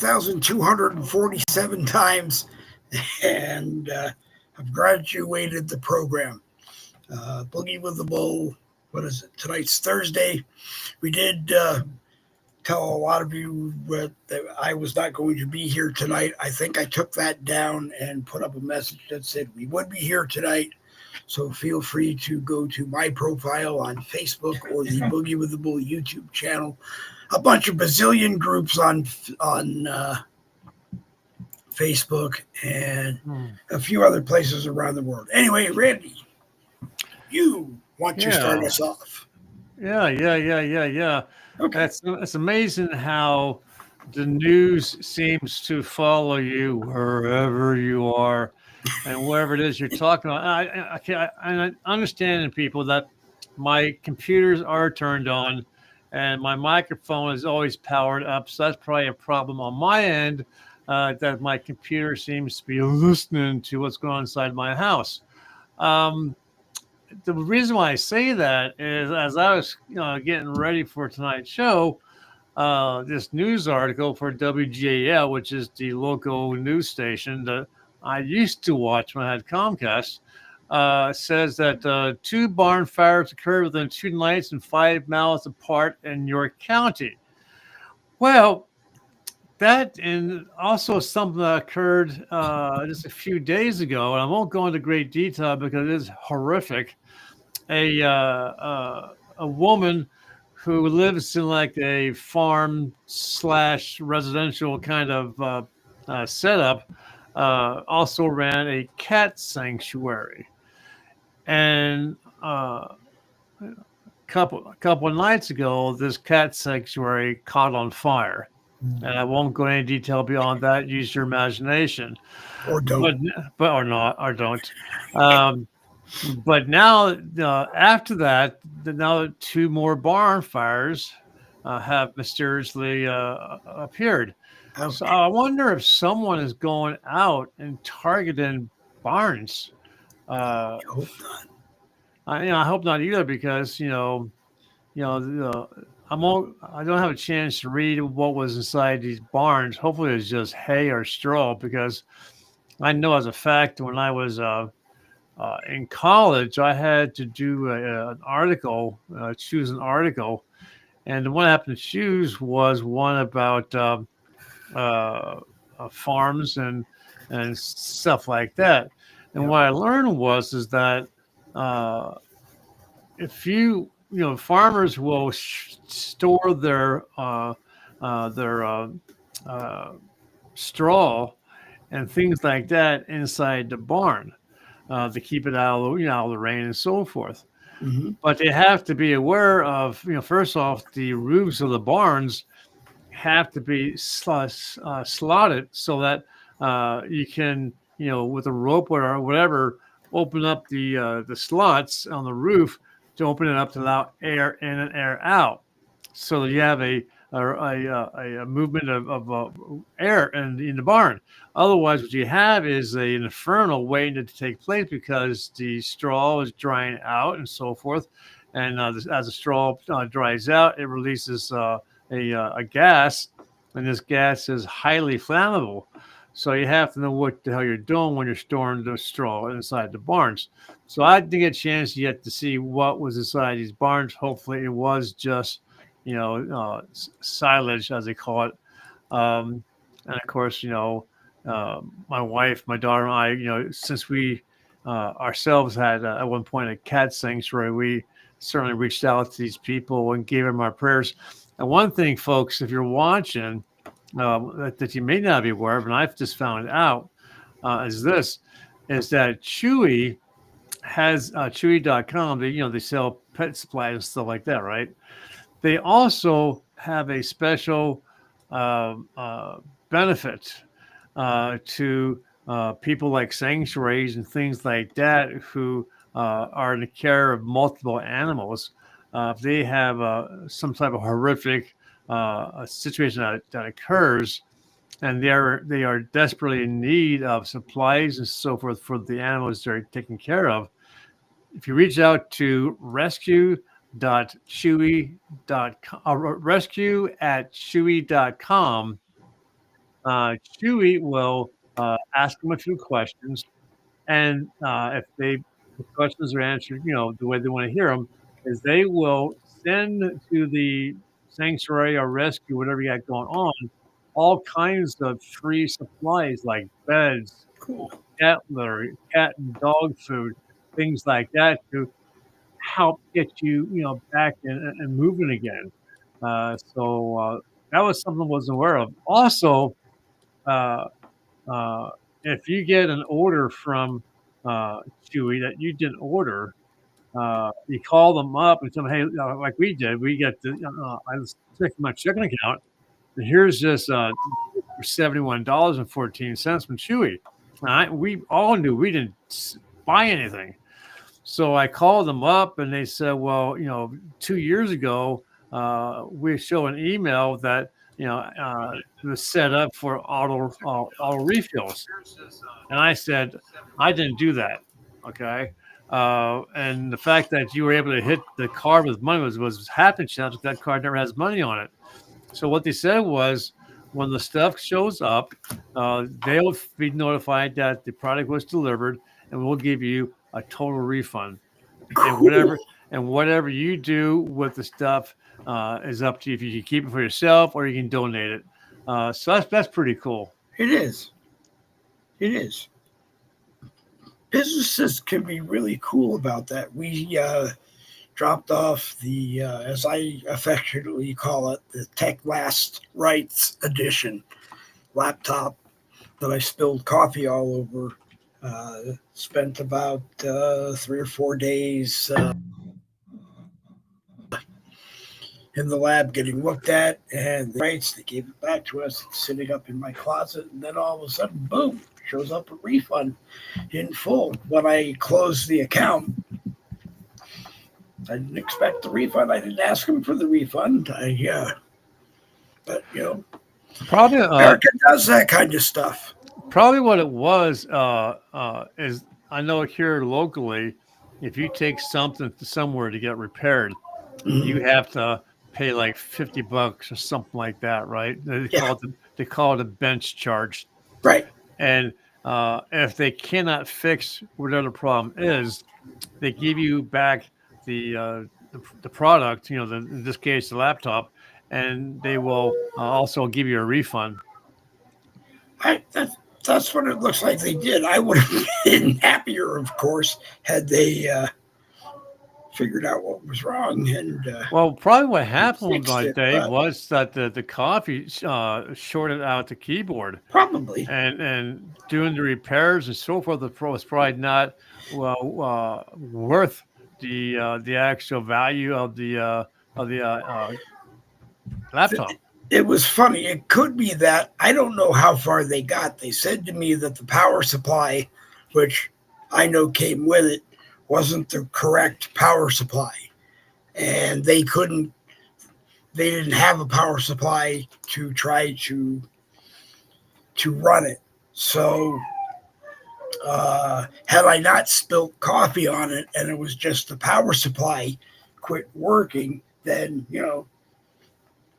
4,247 times and have graduated the program. Boogie with the Bull. What is it? Tonight's Thursday. We did tell a lot of you that I was not going to be here tonight. I think I took that down and put up a message that said we would be here tonight. So feel free to go to my profile on Facebook or the Boogie with the Bull YouTube channel. A bunch of bazillion groups on Facebook and a few other places around the world. Anyway, Randy, you want to start us off? Yeah. Okay. It's amazing how the news seems to follow you wherever you are and wherever it is you're talking about. I understand people that my computers are turned on and my microphone is always powered up. So that's probably a problem on my end, that my computer seems to be listening to what's going on inside my house. The reason why I say that is as I was getting ready for tonight's show, this news article for WGAL, which is the local news station that I used to watch when I had Comcast, says that 2 barn fires occurred within 2 nights and 5 miles apart in York County. Well, that and also something that occurred just a few days ago, and I won't go into great detail because it is horrific. A woman who lives in like a farm / residential kind of setup also ran a cat sanctuary, and a couple of nights ago, this cat sanctuary caught on fire. And I won't go into any detail beyond that. Use your imagination, or don't, or not, or don't. But now, after that, now 2 more barn fires have mysteriously appeared. Okay. So I wonder if someone is going out and targeting barns. I hope not. I hope not either, because I don't have a chance to read what was inside these barns. Hopefully, it's just hay or straw, because I know as a fact when I was in college, I had to do an article, choose an article, and the one I happened to choose was one about farms and stuff like that. And what I learned is that if farmers will store their straw and things like that inside the barn to keep it out of the rain and so forth. Mm-hmm. But they have to be aware of, first off, the roofs of the barns have to be slotted so that you can, with a rope or whatever, open up the slots on the roof to open it up to allow air in and air out, so that you have a movement of air in the barn. Otherwise, what you have is an inferno waiting to take place, because the straw is drying out and so forth. And as the straw dries out, it releases a gas, and this gas is highly flammable. So you have to know what the hell you're doing when you're storing the straw inside the barns. So I didn't get a chance yet to see what was inside these barns. Hopefully, it was just silage, as they call it. And of course, my wife, my daughter, and I, since we ourselves had at one point a cat sanctuary, we certainly reached out to these people and gave them our prayers. And one thing, folks, if you're watching, that you may not be aware of, and I've just found out, is that Chewy has Chewy.com. They sell pet supplies and stuff like that, right? They also have a special benefit to people like sanctuaries and things like that who are in the care of multiple animals. If they have some type of horrific situation that occurs, and they are desperately in need of supplies and so forth for the animals they're taking care of, if you reach out to rescue@chewy.com, Chewy will ask them a few questions, and if the questions are answered, the way they want to hear them, is they will send to the sanctuary or rescue, whatever you got going on, all kinds of free supplies like beds, Cool. cat litter, cat and dog food, things like that to help get you, back and moving again. So that was something I wasn't aware of. Also, uh, uh, if you get an order from Chewy that you didn't order, you call them up and tell them, hey, like we did, we get I was checking my checking account, and here's this for $71.14 from Chewy. We all knew we didn't buy anything. So I called them up and they said, well, 2 years ago, we show an email that, was set up for auto refills. And I said, I didn't do that. Okay. And the fact that you were able to hit the card with money was happen chance. That card never has money on it. So what they said was, when the stuff shows up, they'll be notified that the product was delivered, and we'll give you a total refund. Cool. And whatever you do with the stuff is up to you. If you can keep it for yourself or you can donate it. So that's pretty cool. It is. It is. Businesses can be really cool about that. We dropped off the, as I affectionately call it, the Tech Last Rights Edition laptop that I spilled coffee all over. Spent about 3 or 4 days in the lab getting looked at, and the rights, they gave it back to us. It's sitting up in my closet, and then all of a sudden, boom, shows up a refund in full. When I closed the account, I didn't expect the refund. I didn't ask him for the refund. But Probably America does that kind of stuff. Probably what it was is, I know here locally, if you take something to somewhere to get repaired, you have to pay like $50 or something like that, right? They call it a bench charge. Right. And if they cannot fix whatever the problem is, they give you back the product. In this case, the laptop, and they will also give you a refund. That's what it looks like they did. I would have been happier, of course, had they figured out what was wrong. And well, probably what happened, Dave, but was that the coffee shorted out the keyboard, probably. and doing the repairs and so forth. Was probably not worth the actual value of the laptop. It was funny. It could be that. I don't know how far they got. They said to me that the power supply, which I know came with it, wasn't the correct power supply. And they didn't have a power supply to try to run it. So had I not spilt coffee on it and it was just the power supply quit working, then,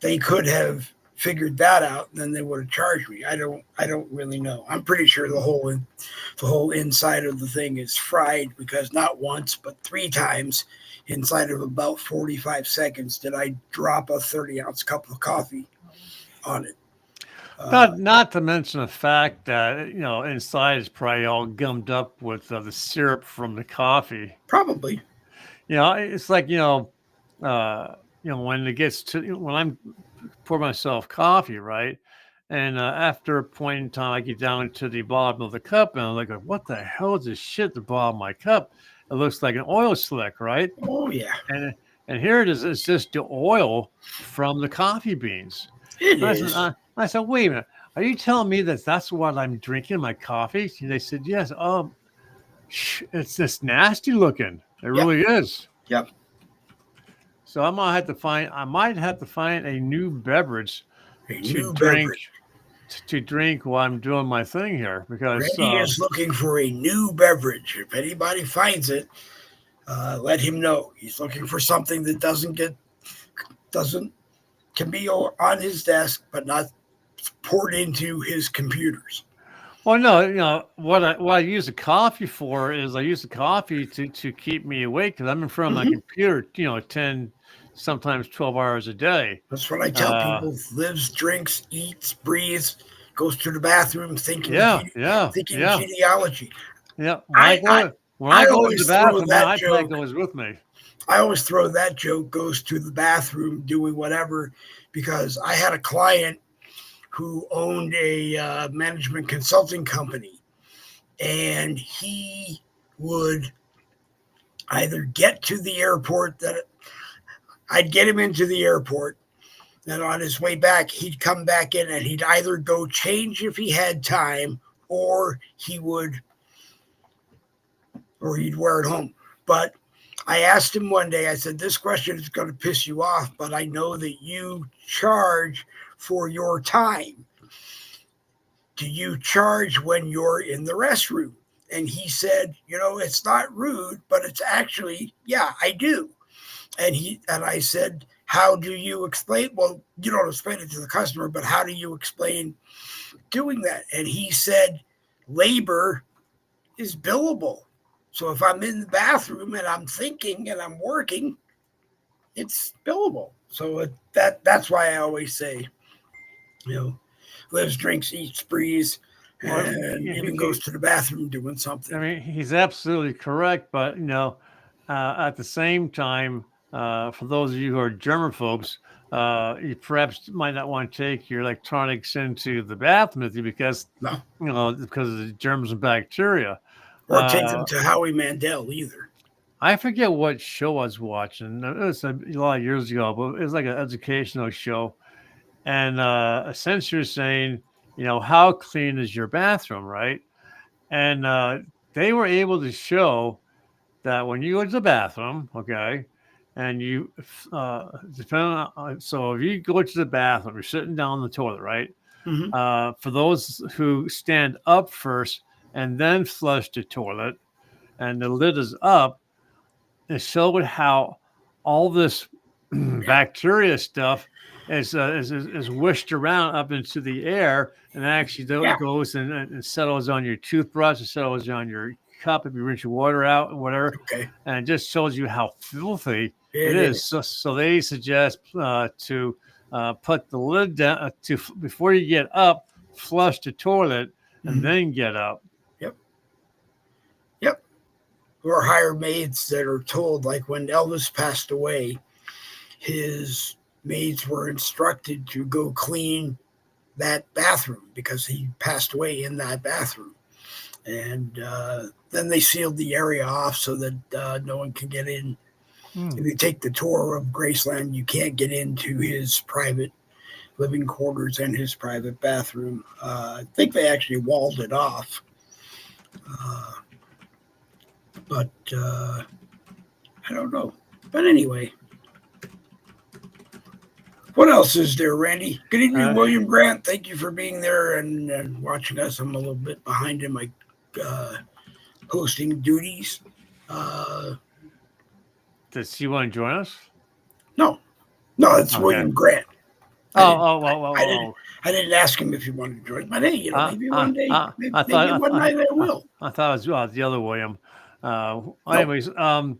they could have figured that out, and then they would have charged me. I don't really know. I'm pretty sure the whole inside of the thing is fried, because not once but 3 times inside of about 45 seconds did I drop a 30-ounce cup of coffee on it. Not to mention the fact that inside is probably all gummed up with the syrup from the coffee. Probably. It's like when it gets to when I'm pour myself coffee, right? And after a point in time, I get down to the bottom of the cup, and I'm like, what the hell is this shit at the bottom of my cup? It looks like an oil slick, right? Oh, yeah. And here it is. It's just the oil from the coffee beans. I said, wait a minute. Are you telling me that that's what I'm drinking in my coffee? And they said, yes. It's just nasty looking. It really is. Yep. So I might have to find a new beverage to drink while I'm doing my thing here, because Randy is looking for a new beverage. If anybody finds it, let him know. He's looking for something that can be on his desk, but not poured into his computers. Well, no, what I use the coffee for is I use the coffee to keep me awake because I'm in front of my computer, 10, sometimes 12 hours a day. That's what I tell Uh, people: lives, drinks, eats, breathes, goes to the bathroom, yeah, yeah, thinking yeah, genealogy. yeah. I, I When I I go to the always throw bathroom, that my iPad joke. goes with me. I always throw that joke goes to the bathroom doing whatever, because I had a client who owned a management consulting company, and he would either get to the airport that I'd get him into the airport. And on his way back, he'd come back in and he'd either go change if he had time, or or he'd wear it home. But I asked him one day, I said, this question is going to piss you off, but I know that you charge for your time. Do you charge when you're in the restroom? And he said, it's not rude, but it's actually, yeah, I do. And I said, how do you explain? Well, you don't explain it to the customer, but how do you explain doing that? And he said, labor is billable. So if I'm in the bathroom and I'm thinking and I'm working, it's billable. So that's why I always say, lives, drinks, eats, breathes, Well, and even goes to the bathroom doing something. I mean, he's absolutely correct, but at the same time, for those of you who are German folks, you perhaps might not want to take your electronics into the bathroom with you because because of the germs and bacteria. Or take them to Howie Mandel either. I forget what show I was watching. It was a lot of years ago, but it was like an educational show, and essentially saying, how clean is your bathroom, right? And they were able to show that when you go to the bathroom, okay, and you depending on, so if you go to the bathroom, you're sitting down on the toilet, right? For those who stand up first and then flush the toilet, and the lid is up, it showed how all this bacteria stuff is wished around up into the air and actually goes and settles on your toothbrush, it settles on your cup if you rinse your water out and whatever. Okay. And it just shows you how filthy it is. So they suggest to put the lid down before you get up, flush the toilet, and then get up. Yep. Or hire maids that are told, like when Elvis passed away, his maids were instructed to go clean that bathroom because he passed away in that bathroom. And then they sealed the area off so that no one can get in. If you take the tour of Graceland, you can't get into his private living quarters and his private bathroom. I think they actually walled it off. But I don't know. But anyway, what else is there, Randy? Good evening, William Grant. Thank you for being there and watching us. I'm a little bit behind in my hosting duties. Does he want to join us? No, it's okay. William Grant. I didn't ask him if he wanted to join, but hey, maybe one day, maybe one night I will. I thought it was the other William. Anyways, so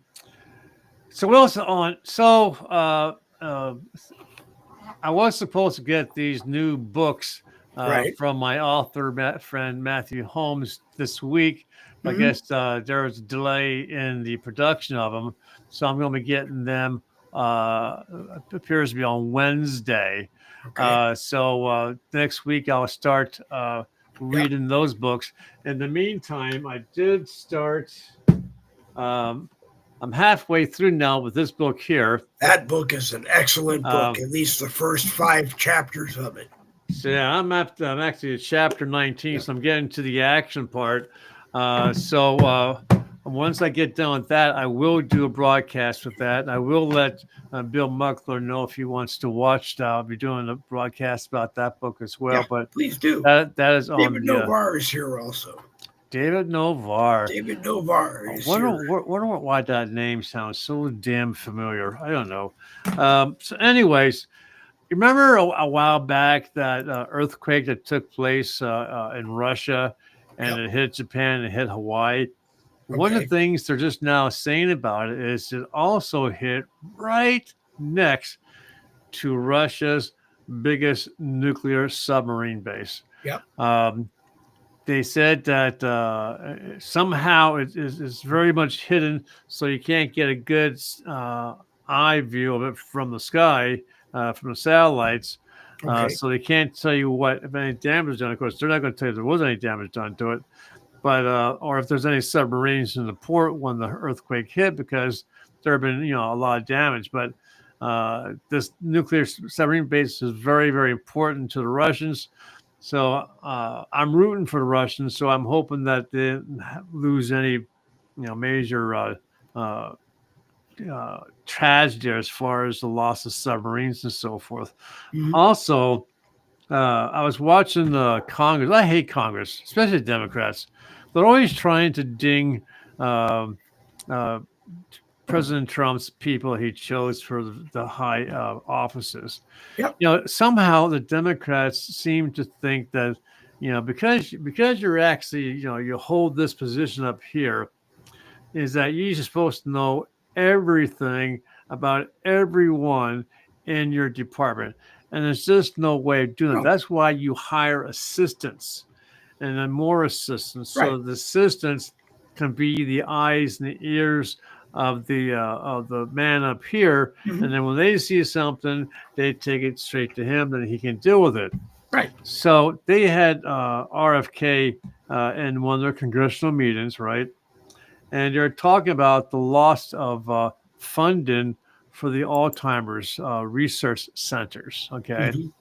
what else on? So I was supposed to get these new books from my author friend Matthew Holmes this week. I guess there was a delay in the production of them, so I'm going to be getting them. It appears to be on Wednesday. Okay. So next week I'll start reading those books. In the meantime, I did start. I'm halfway through now with this book here. That book is an excellent book. At least the first 5 chapters of it. So yeah, I'm actually at chapter 19, so I'm getting to the action part. So once I get done with that, I will do a broadcast with that. I will let Bill Muckler know if he wants to watch that. I'll be doing a broadcast about that book as well. Yeah, but please do. That is on. David Novar is here also. David Novar. Is wonder why that name sounds so damn familiar. I don't know. So anyways, You remember a while back that earthquake that took place in Russia, and Yep. it hit Japan and it hit Hawaii? One of Okay. the things they're just now saying about it is it also hit right next to Russia's biggest nuclear submarine base. Yep. They said that somehow it's very much hidden, so you can't get a good eye view of it from the sky, from the satellites. Okay. So they can't tell you what, if any damage done. Of course, they're not going to tell you if there was any damage done to it, but or if there's any submarines in the port when the earthquake hit, because there have been a lot of damage. But this nuclear submarine base is very, very important to the Russians. So I'm rooting for the Russians. So I'm hoping that they didn't lose any, major tragedy as far as the loss of submarines and so forth. Mhm. Also, I was watching the Congress. I hate Congress, especially the Democrats. They're always trying to ding um uh, President Trump's people he chose for the high offices. Yep. Somehow the Democrats seem to think that because you're actually you hold this position up here, is that you're supposed to know everything about everyone in your department, and there's just no way of doing it. Oh, That's why you hire assistants and then more assistants, right. so the assistants can be the eyes and the ears of the man up here, Mhm. and then when they see something, they take it straight to him, then he can deal with it. Right. So they had RFK in one of their congressional meetings, right? And they're talking about the loss of funding for the Alzheimer's research centers. Okay, Mhm.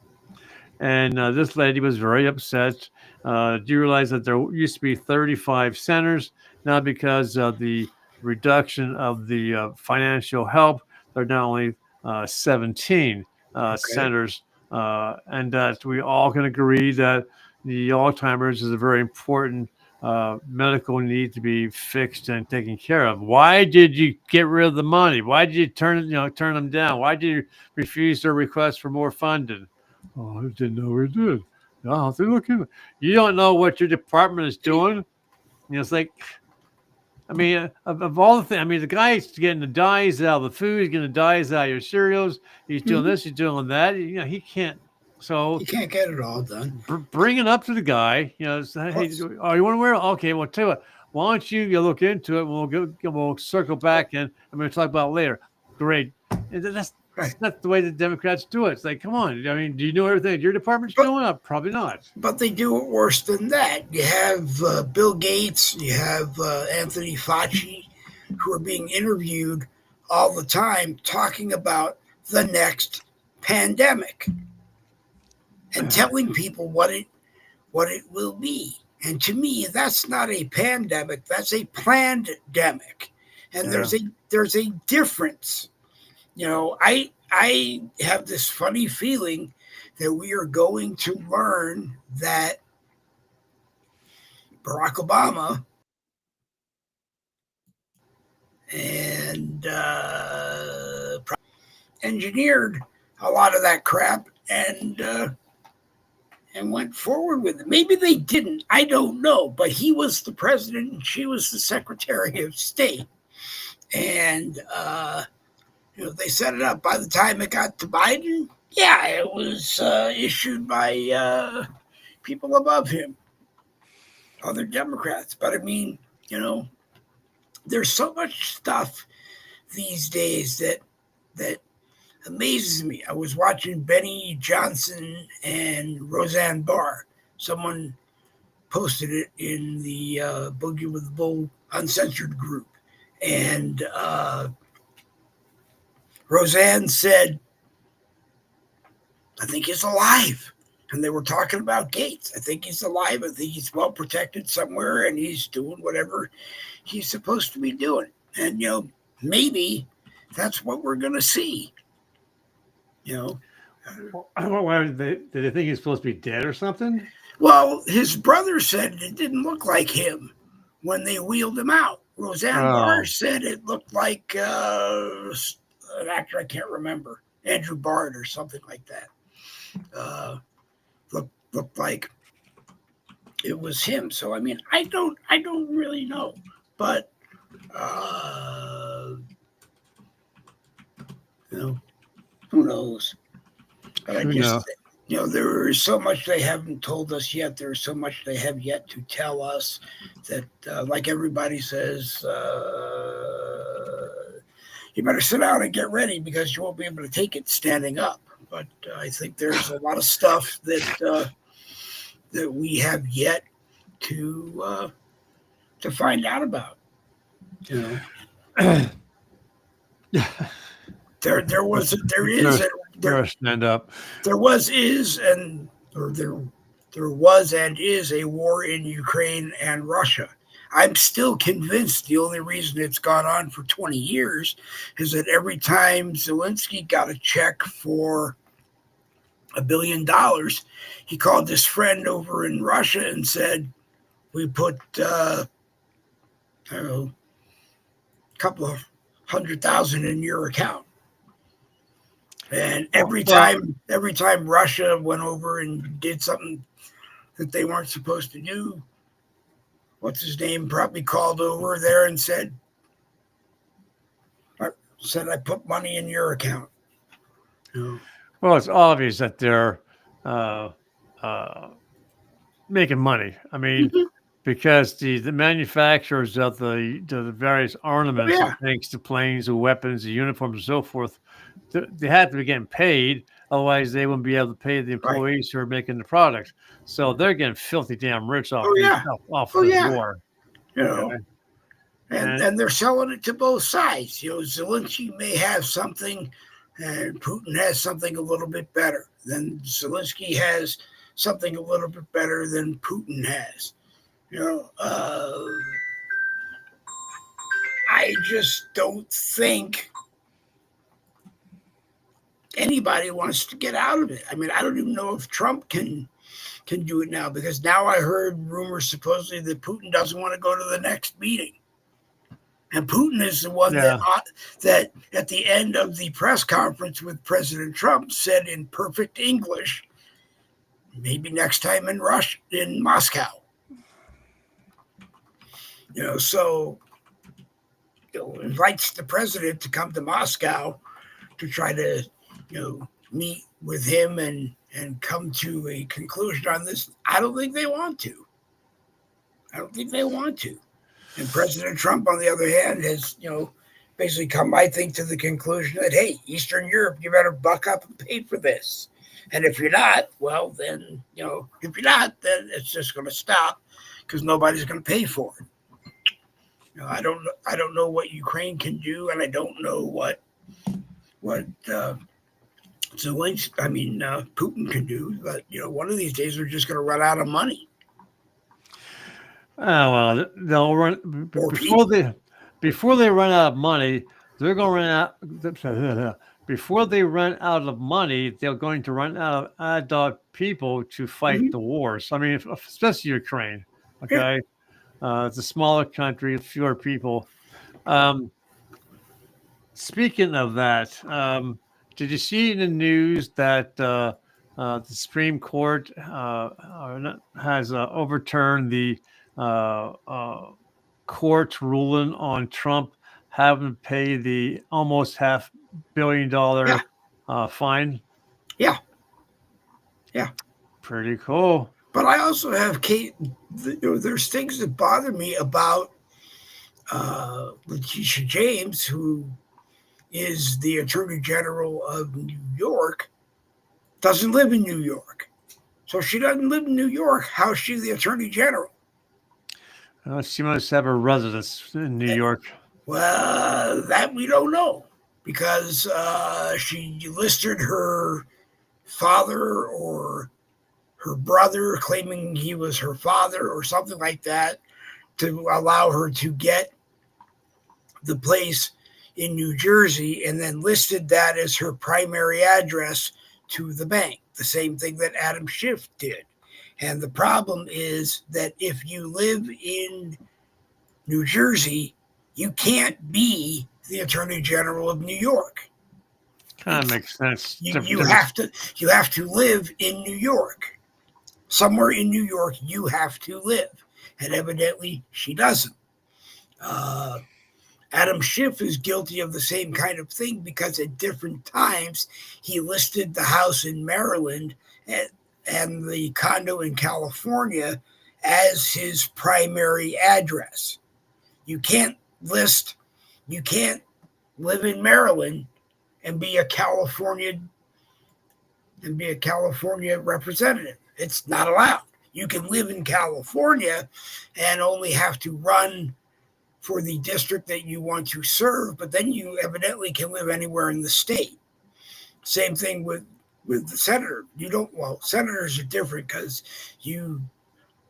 and this lady was very upset. Do you realize that there used to be 35 centers? Now, because of the reduction of the financial help, there are now only 17 Okay. centers, and that we all can agree that the Alzheimer's is a very important medical need to be fixed and taken care of. Why did you get rid of the money? Why did you turn them down? Why did you refuse their request for more funding? Oh, I didn't know we did. No, they look in. You don't know what your department is doing. It's like, I mean, of all the things, I mean, the guy's getting the dyes out of the food. He's getting the dyes out of your cereals. He's doing Mhm. this. He's doing that. He can't. You So can't get it all done. bring it up to the guy. Say, hey, Plus, oh, you want to wear it? Okay, well, tell you what. Why don't you look into it? We'll circle back and I'm going to talk about it later. Great. And that's right. not the way the Democrats do it. It's like, come on. I mean, do you know everything your department's But doing? Probably not. but they do it worse than that. You have Bill Gates. You have Anthony Fauci, who are being interviewed all the time talking about the next pandemic and telling people what it will be. And to me, that's not a pandemic. That's a planned-demic. And Yeah. there's a difference. I have this funny feeling that we are going to learn that Barack Obama and engineered a lot of that crap and went forward with it. Maybe they didn't. I don't know. But he was the president and she was the Secretary of State. And they set it up. By the time it got to Biden, yeah, it was issued by people above him, other Democrats. But I mean, there's so much stuff these days that amazes me. I was watching Benny Johnson and Roseanne Barr. Someone posted it in the Boogie with the Bull Uncensored group, and Roseanne said, "I think he's alive." And they were talking about Gates. I think he's alive. I think he's well protected somewhere, and he's doing whatever he's supposed to be doing. And maybe that's what we're going to see. Why did they think he's supposed to be dead or something? Well, his brother said it didn't look like him when they wheeled him out. Roseanne Barr Oh, said it looked like an actor I can't remember, Andrew Bard or something like that. looked like it was him. So I mean, I don't really know, but uh, you know, who knows? But I Who knows? just, there is so much they haven't told us yet. There is so much they have yet to tell us that, like everybody says, you better sit down and get ready because you won't be able to take it standing up. But I think there's a lot of stuff that we have yet to find out about. There was there is and Stand up. there was is and or there was and is a war in Ukraine and Russia. I'm still convinced the only reason it's gone on for 20 years is that every time Zelensky got a check for $1 billion, he called his friend over in Russia and said, we put, I don't know, a couple of 100,000 in your account. And every time Russia went over and did something that they weren't supposed to do, what's his name probably called over there and said, I put money in your account. Well, it's obvious that they're making money. I mean, because the manufacturers of the various ornaments, and things, the planes, the weapons, the uniforms, and so forth, they have to be getting paid. Otherwise, they wouldn't be able to pay the employees who are making the products. So they're getting filthy damn rich off off this war. And they're selling it to both sides. Zelensky may have something, and Putin has something a little bit better. Then Zelensky has something a little bit better than Putin has. I just don't think anybody wants to get out of it. I mean, I don't even know if Trump can do it now, because now I heard rumors supposedly that Putin doesn't want to go to the next meeting. And Putin is the one that at the end of the press conference with President Trump said in perfect English, maybe next time in Moscow. So invites the president to come to Moscow to try to, meet with him and come to a conclusion on this. I don't think they want to. And President Trump, on the other hand, has, basically come, I think, to the conclusion that, hey, Eastern Europe, you better buck up and pay for this. And if you're not, well, then, if you're not, then it's just going to stop because nobody's going to pay for it. I don't know what Ukraine can do, and I don't know what Putin can do. But one of these days we're just going to run out of money. Well, they'll run before they run out of money. They're going to run out before they run out of money. They're going to run out of people to fight the wars. I mean, especially Ukraine. Okay. It's a smaller country, fewer people. Speaking of that, did you see in the news that the Supreme Court has overturned the court's ruling on Trump having to pay the almost $500 million fine? Yeah. Pretty cool. But I also have, Kate, there's things that bother me about Letitia James, who is the Attorney General of New York, doesn't live in New York. So if she doesn't live in New York, how is she the Attorney General? She must have a residence in New York. Well, that we don't know, because she listed her father or her brother, claiming he was her father or something like that, to allow her to get the place in New Jersey, and then listed that as her primary address to the bank, the same thing that Adam Schiff did. And the problem is that if you live in New Jersey, you can't be the Attorney General of New York. Kind of makes sense. You have to live in New York. Somewhere in New York, you have to live. And evidently, she doesn't. Adam Schiff is guilty of the same kind of thing because at different times he listed the house in Maryland and the condo in California as his primary address. You can't live in Maryland and be a California representative. It's not allowed. You can live in California and only have to run for the district that you want to serve, but then you evidently can live anywhere in the state. Same thing with the senator. Senators are different because you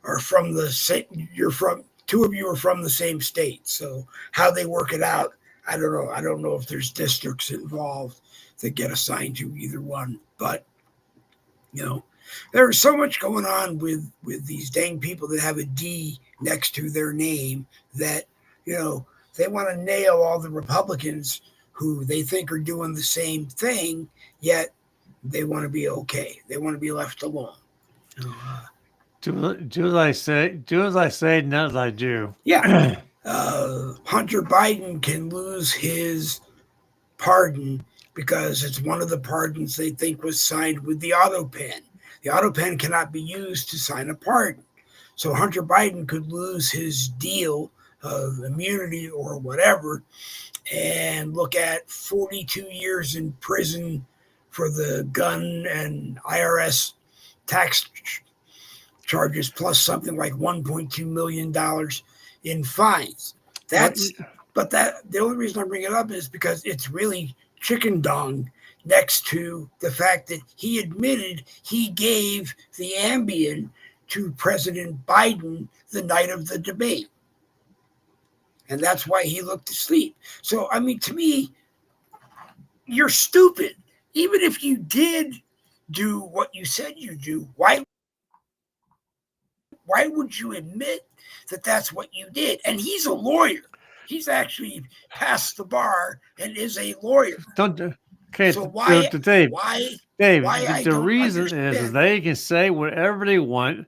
are from the same. Two of you are from the same state. So how they work it out, I don't know. I don't know if there's districts involved that get assigned to either one, but there's so much going on with these dang people that have a D next to their name that they want to nail all the Republicans who they think are doing the same thing, yet they want to be okay. They want to be left alone. Do as I say, not as I do. Yeah. Hunter Biden can lose his pardon because it's one of the pardons they think was signed with the auto pen. The auto pen cannot be used to sign a pardon. So Hunter Biden could lose his deal of immunity or whatever and look at 42 years in prison for the gun and IRS tax charges plus something like $1.2 million in fines. The only reason I bring it up is because it's really chicken dung next to the fact that he admitted he gave the Ambien to President Biden the night of the debate. And that's why he looked asleep. So, to me, you're stupid. Even if you did do what you said you do, why would you admit that that's what you did? And he's a lawyer. He's actually passed the bar and is a lawyer. Okay, so why, Dave, the reason is they can say whatever they want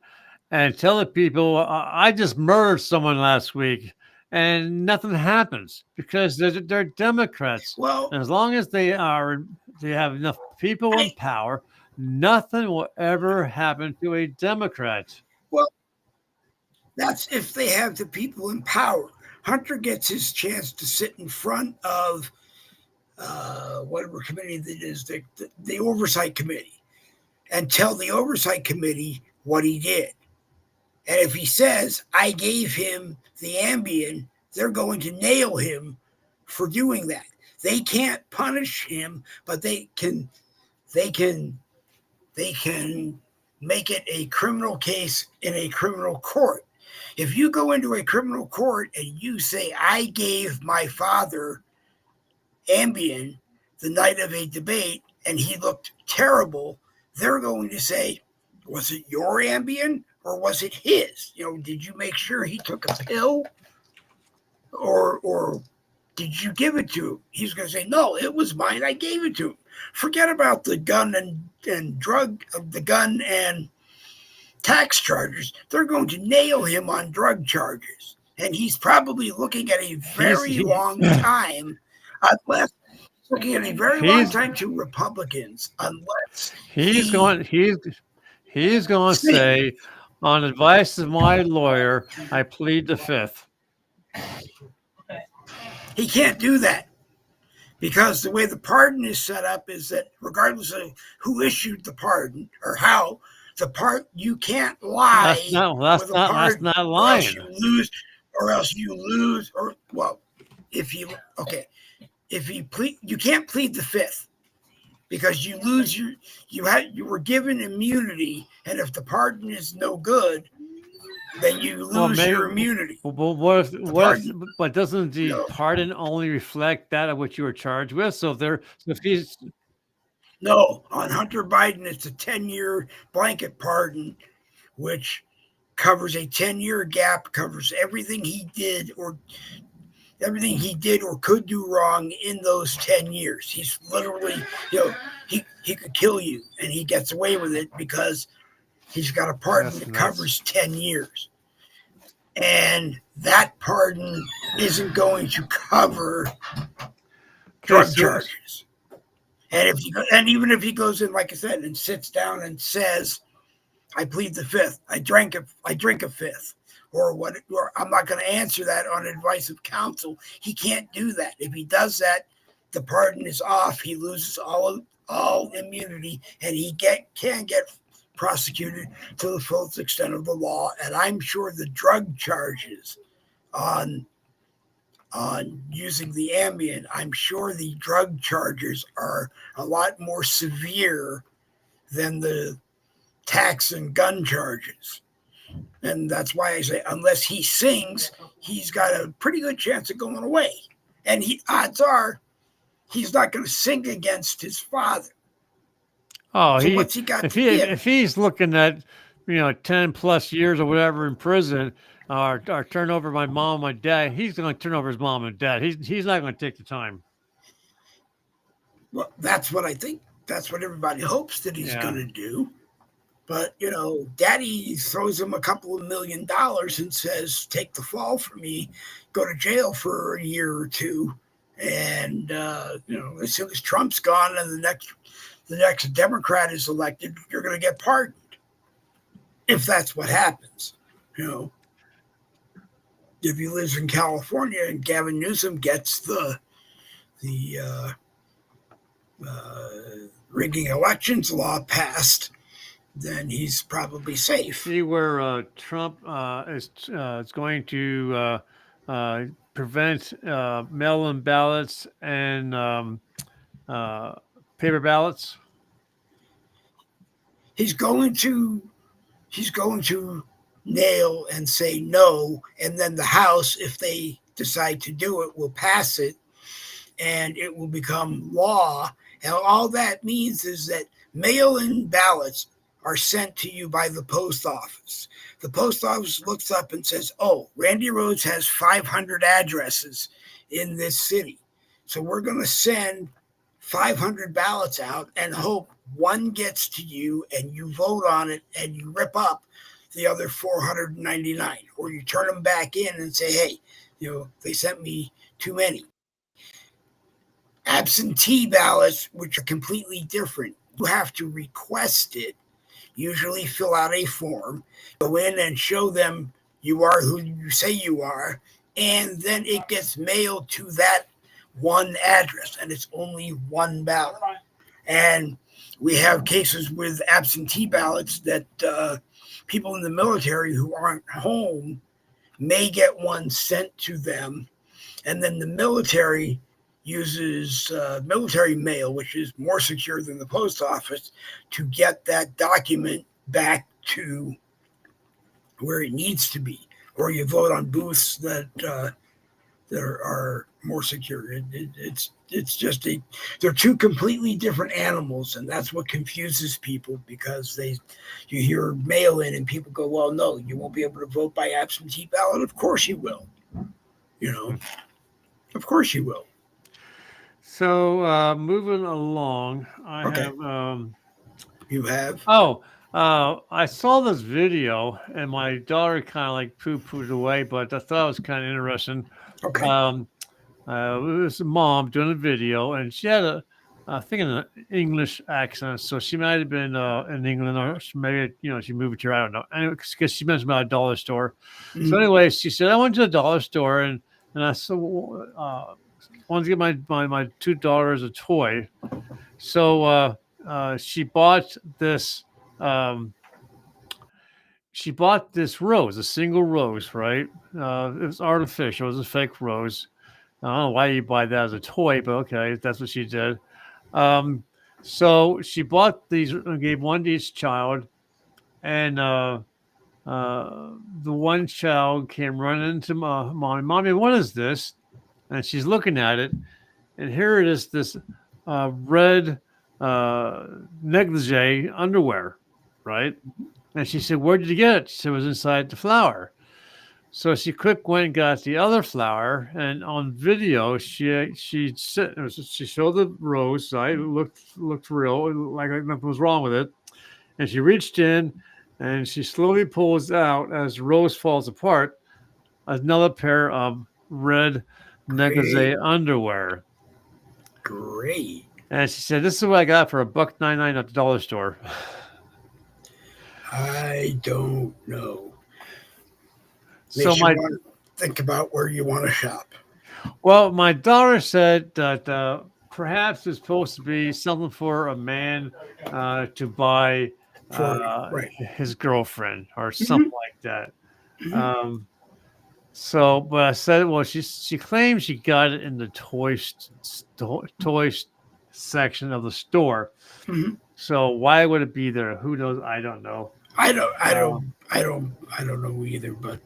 and tell the people, I just murdered someone last week. And nothing happens because they're Democrats. Well, and as long as they have enough people in power, nothing will ever happen to a Democrat. Well, that's if they have the people in power. Hunter gets his chance to sit in front of whatever committee that is, the oversight committee, and tell the oversight committee what he did. And if he says, I gave him the Ambien, they're going to nail him for doing that. They can't punish him, but they can make it a criminal case in a criminal court. If you go into a criminal court and you say, I gave my father Ambien the night of a debate and he looked terrible, they're going to say, was it your Ambien? Or was it his? Did you make sure he took a pill? Or did you give it to him? He's going to say, no, it was mine. I gave it to him. Forget about the gun and tax charges. They're going to nail him on drug charges. And he's probably looking at a very long time, long time to Republicans, unless he's going to say, on advice of my lawyer, I plead the fifth. He can't do that because the way the pardon is set up is that regardless of who issued the pardon or how, you can't lie. That's not lying. Or else you lose. You can't plead the fifth. Because you lose you were given immunity, and if the pardon is no good, then you lose your immunity. But doesn't the pardon only reflect that of what you were charged with? So if he's on Hunter Biden, it's a 10-year blanket pardon, which covers a 10-year gap, covers everything he did, or everything he did or could do wrong in those 10 years. He's literally, you know, he could kill you and he gets away with it because he's got a pardon that covers 10 years. And that pardon isn't going to cover drug charges. And even if he goes in, like I said, and sits down and says, I plead the fifth, I drink a fifth, or I'm not going to answer that on advice of counsel. He can't do that. If he does that, the pardon is off. He loses all immunity, and he can get prosecuted to the fullest extent of the law. And I'm sure the drug charges on using the Ambien, I'm sure the drug charges are a lot more severe than the tax and gun charges. And that's why I say, unless he sings, he's got a pretty good chance of going away. And odds are he's not going to sing against his father. Oh, so what's he got if he's looking at, 10 plus years or whatever in prison, or turn over my mom, my dad, he's going to turn over his mom and dad. He's not going to take the time. Well, that's what I think. That's what everybody hopes that he's going to do. But, daddy throws him a couple of $1 million and says, take the fall for me, go to jail for a year or two. And, as soon as Trump's gone and the next Democrat is elected, you're going to get pardoned. If that's what happens, If he lives in California and Gavin Newsom gets the rigging elections law passed, then he's probably safe. See where Trump is going to prevent mail-in ballots and paper ballots. He's going to nail and say no, and then the House, if they decide to do it, will pass it, and it will become law. And all that means is that mail-in ballots are sent to you by the post office. The post office looks up and says, oh, Randy Rhodes has 500 addresses in this city. So we're going to send 500 ballots out and hope one gets to you and you vote on it and you rip up the other 499, or you turn them back in and say, hey, they sent me too many. Absentee ballots, which are completely different, you have to request it, usually fill out a form, go in and show them you are who you say you are, and then it gets mailed to that one address, and it's only one ballot. And we have cases with absentee ballots that people in the military who aren't home may get one sent to them, and then the military uses military mail, which is more secure than the post office, to get that document back to where it needs to be, or you vote on booths that are more secure. It's just they're two completely different animals, and that's what confuses people, because you hear mail in and people go, well, no, you won't be able to vote by absentee ballot. Of course you will. Of course you will. So moving along, I have. You have? I saw this video, and my daughter kind of like poo-pooed away, but I thought it was kind of interesting. Okay. It was a mom doing a video, and she had I think an English accent, so she might have been in England, or maybe she moved here. I don't know. Anyway, because she mentioned about a dollar store. Mm-hmm. So anyway, she said I went to the dollar store, and I said, wanted to get my two daughters a toy. So she bought this. She bought this rose, a single rose, right? It was artificial. It was a fake rose. I don't know why you buy that as a toy, but okay, that's what she did. So she bought these, gave one to each child, and the one child came running into Mommy, what is this? And she's looking at it, and here it is, this red negligee underwear, right? And she said, where did you get it? She said, it was inside the flower. So she quick went and got the other flower, and on video she showed the rose. Right, it looked real, like nothing was wrong with it. And she reached in, and she slowly pulls out as the rose falls apart another pair of red Great. negligee underwear. Great. And she said, "This is what I got for $1.99 at the dollar store." I don't know. So Makes you my want to think about where you want to shop. well, my daughter said that perhaps it's supposed to be something for a man to buy For right. his girlfriend or something Mhm, like that. mhm, Um, so, but I said, well, she claims she got it in the toy section of the store. mhm. So why would it be there? Who knows? I don't know. I don't, I Uh, don't, I don't, I don't know either. But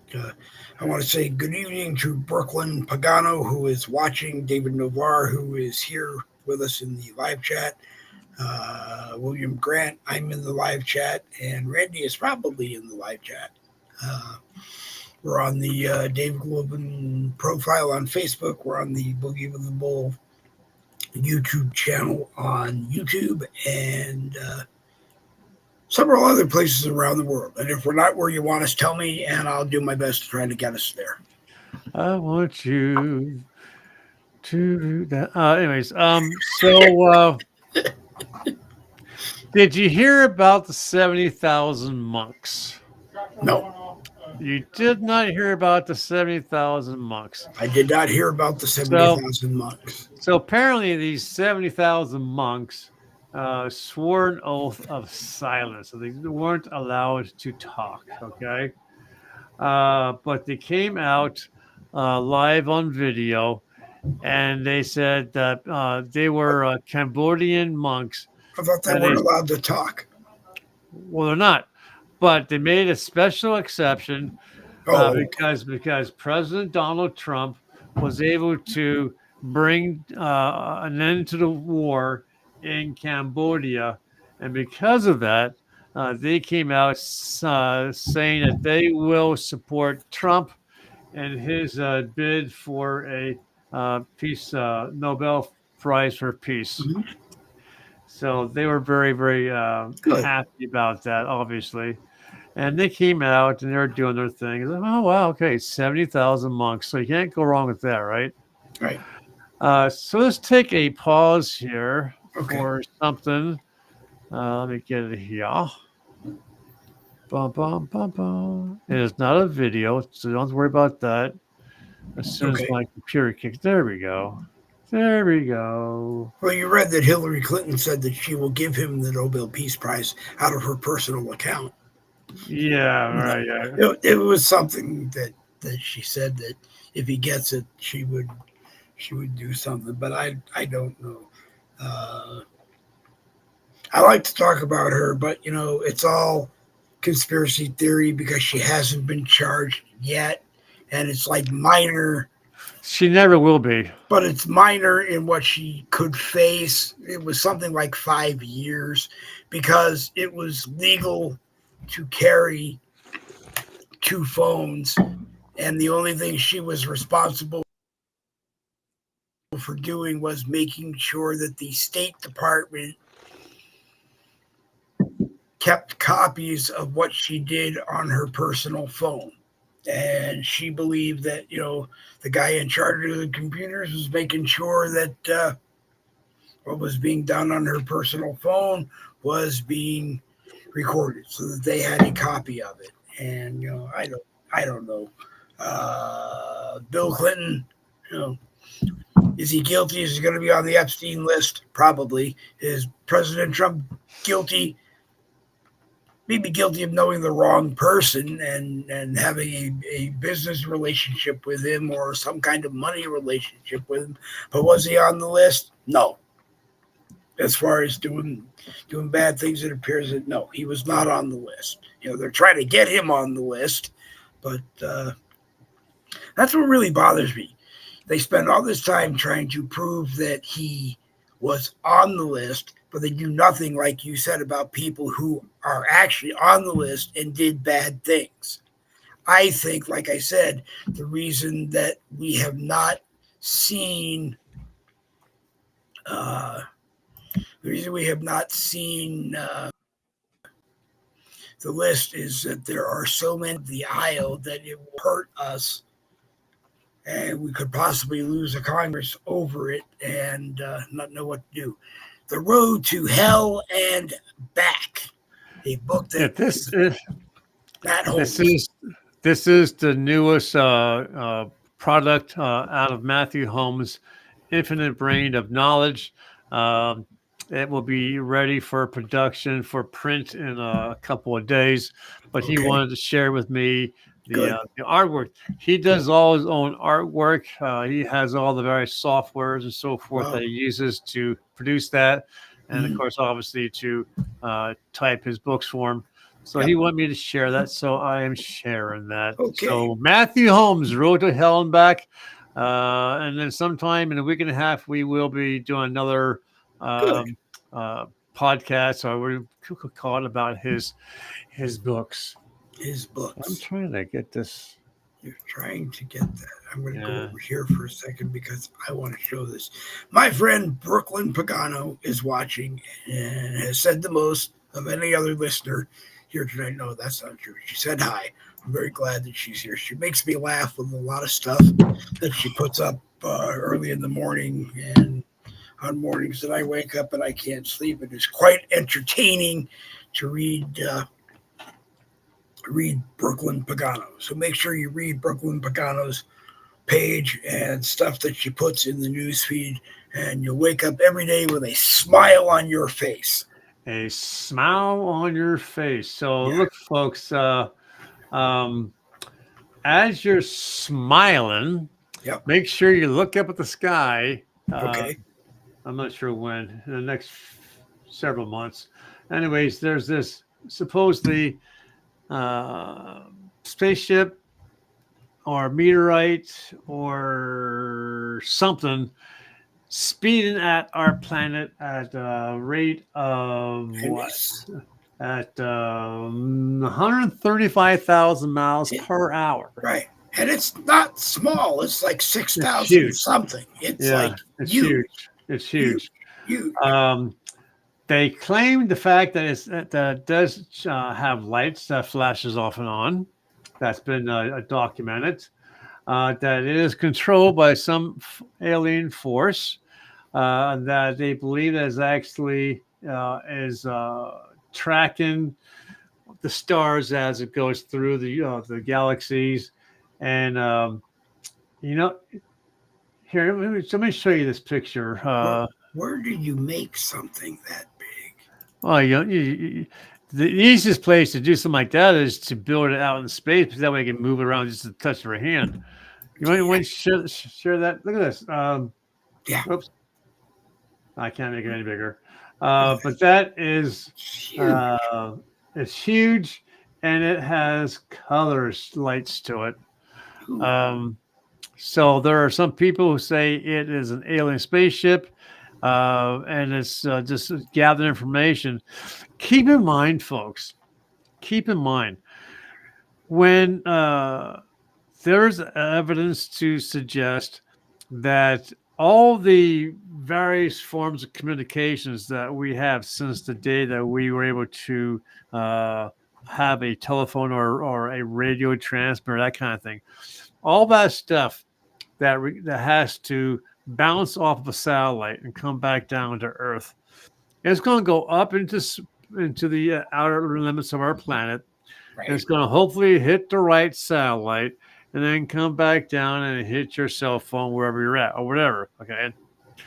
I want to say good evening to Brooklyn Pagano, who is watching. David Novar, who is here with us in the live chat. William Grant, I'm in the live chat, and Randy is probably in the live chat. Uh, we're on the Dave Globin profile on Facebook. We're on the Boogie with the Bull YouTube channel on YouTube, and several other places around the world. And if we're not where you want us, tell me, and I'll do my best to try to get us there. I want you to do that. Anyways, so did you hear about the 70,000 monks? No, You did not hear about the 70,000 monks. I did not hear about the So, 70,000 monks. so apparently these 70,000 monks swore an oath of silence. So they weren't allowed to talk, okay? But they came out live on video and they said that they were Cambodian monks. I thought they And they, weren't allowed to talk. well, they're not, but they made a special exception Oh, because President Donald Trump was able to bring an end to the war in Cambodia, and because of that, they came out saying that they will support Trump and his bid for a peace Nobel Prize for Peace. mhm, So they were very, very good. happy about that, obviously. And they came out and they were doing their thing. It's like, oh, wow, okay, 70,000 monks. So you can't go wrong with that, right? Right. So let's take a pause here Okay. for something. Let me get it here. Bum, bum, bum, bum. It is not a video, so don't worry about that. As soon as Okay. my computer kicks, there we go. There we go. Well, you read that Hillary Clinton said that she will give him the Nobel Peace Prize out of her personal account. Yeah, right. Yeah. It was something that she said that if he gets it, she would do something. But I don't know. Uh, I like to talk about her, but it's all conspiracy theory because she hasn't been charged yet, and it's like minor, She never will be. but it's minor in what she could face. It was something like 5 years because it was legal to carry two phones, and the only thing she was responsible for doing was making sure that the State Department kept copies of what she did on her personal phone. And she believed that, the guy in charge of the computers was making sure that what was being done on her personal phone was being recorded so that they had a copy of it. And, I don't know. Bill Clinton, you know, is he guilty? Is he going to be on the Epstein list? Probably. Is President Trump guilty? Maybe guilty of knowing the wrong person and having a business relationship with him or some kind of money relationship with him. But was he on the list? No. As far as doing bad things, it appears that no, he was not on the list. They're trying to get him on the list, but that's what really bothers me. They spend all this time trying to prove that he was on the list, but they do nothing, like you said, about people who are actually on the list and did bad things. I think, like I said, the reason that we have not seen the reason we have not seen the list is that there are so many of the aisle that it will hurt us, and we could possibly lose a Congress over it and not know what to do. The Road to Hell and Back, a book Yeah, that Matt this Holmes. is this is the newest product out of Matthew Holmes' Infinite Brain of Knowledge. Um, it will be ready for production for print in a couple of days, but he Okay, wanted to share with me good. the artwork. He does all his own artwork. He has all the various softwares and so forth that Wow. he uses to produce that, and of Mhm. course, obviously to type his books for him. So he Yep. wanted me to share that, so I am sharing that. Okay. So Matthew Holmes, Road to Hell and Back, and then sometime in a week and a half, we will be doing another Good. um, uh, podcast, or we could call it about his books. His I'm books. trying to get this. You're trying to get that. I'm going to go Yeah. over here for a second because I want to show this. My friend Brooklyn Pagano is watching and has said the most of any other listener here tonight. No, that's not true. She said hi. I'm very glad that she's here. She makes me laugh with a lot of stuff that she puts up early in the morning and on mornings that I wake up and I can't sleep. It is quite entertaining to read Brooklyn Pagano. So make sure you read Brooklyn Pagano's page and stuff that she puts in the news feed, and you'll wake up every day with a smile on your face. A smile on your face. So Yeah. look, folks, um, as you're smiling, Yep. make sure you look up at the sky. Okay. I'm not sure when, in the next several months. Anyways, there's this supposedly spaceship or meteorite or something speeding at our planet at a rate of And what? At 135,000 miles it, per hour. right. And it's not small. It's like It's 6,000 huge. something. It's Yeah, like it's huge, huge. It's huge, huge. huge. They claim the fact that that it does have lights that flashes off and on. That's been documented. That it is controlled by some alien force. That they believe is actually is tracking the stars as it goes through the galaxies, and you know, here let me show you this picture. Where, where did you make something that big? Well, the easiest place to do something like that is to build it out in space, because that way you can move it around just a touch of a hand. Want to share that? Look at this. Yeah. Oops, I can't make it any bigger. But that is Huge. it's huge, and it has colors, lights to it. Um, so there are some people who say it is an alien spaceship, and it's just gathering information. Keep in mind, folks. Keep in mind when there's evidence to suggest that all the various forms of communications that we have since the day that we were able to have a telephone or a radio transmitter, that kind of thing, all that stuff that has to bounce off of a satellite and come back down to Earth, it's going to go up into the outer limits of our planet. Right. And it's going to hopefully hit the right satellite and then come back down and hit your cell phone wherever you're at or whatever. Okay.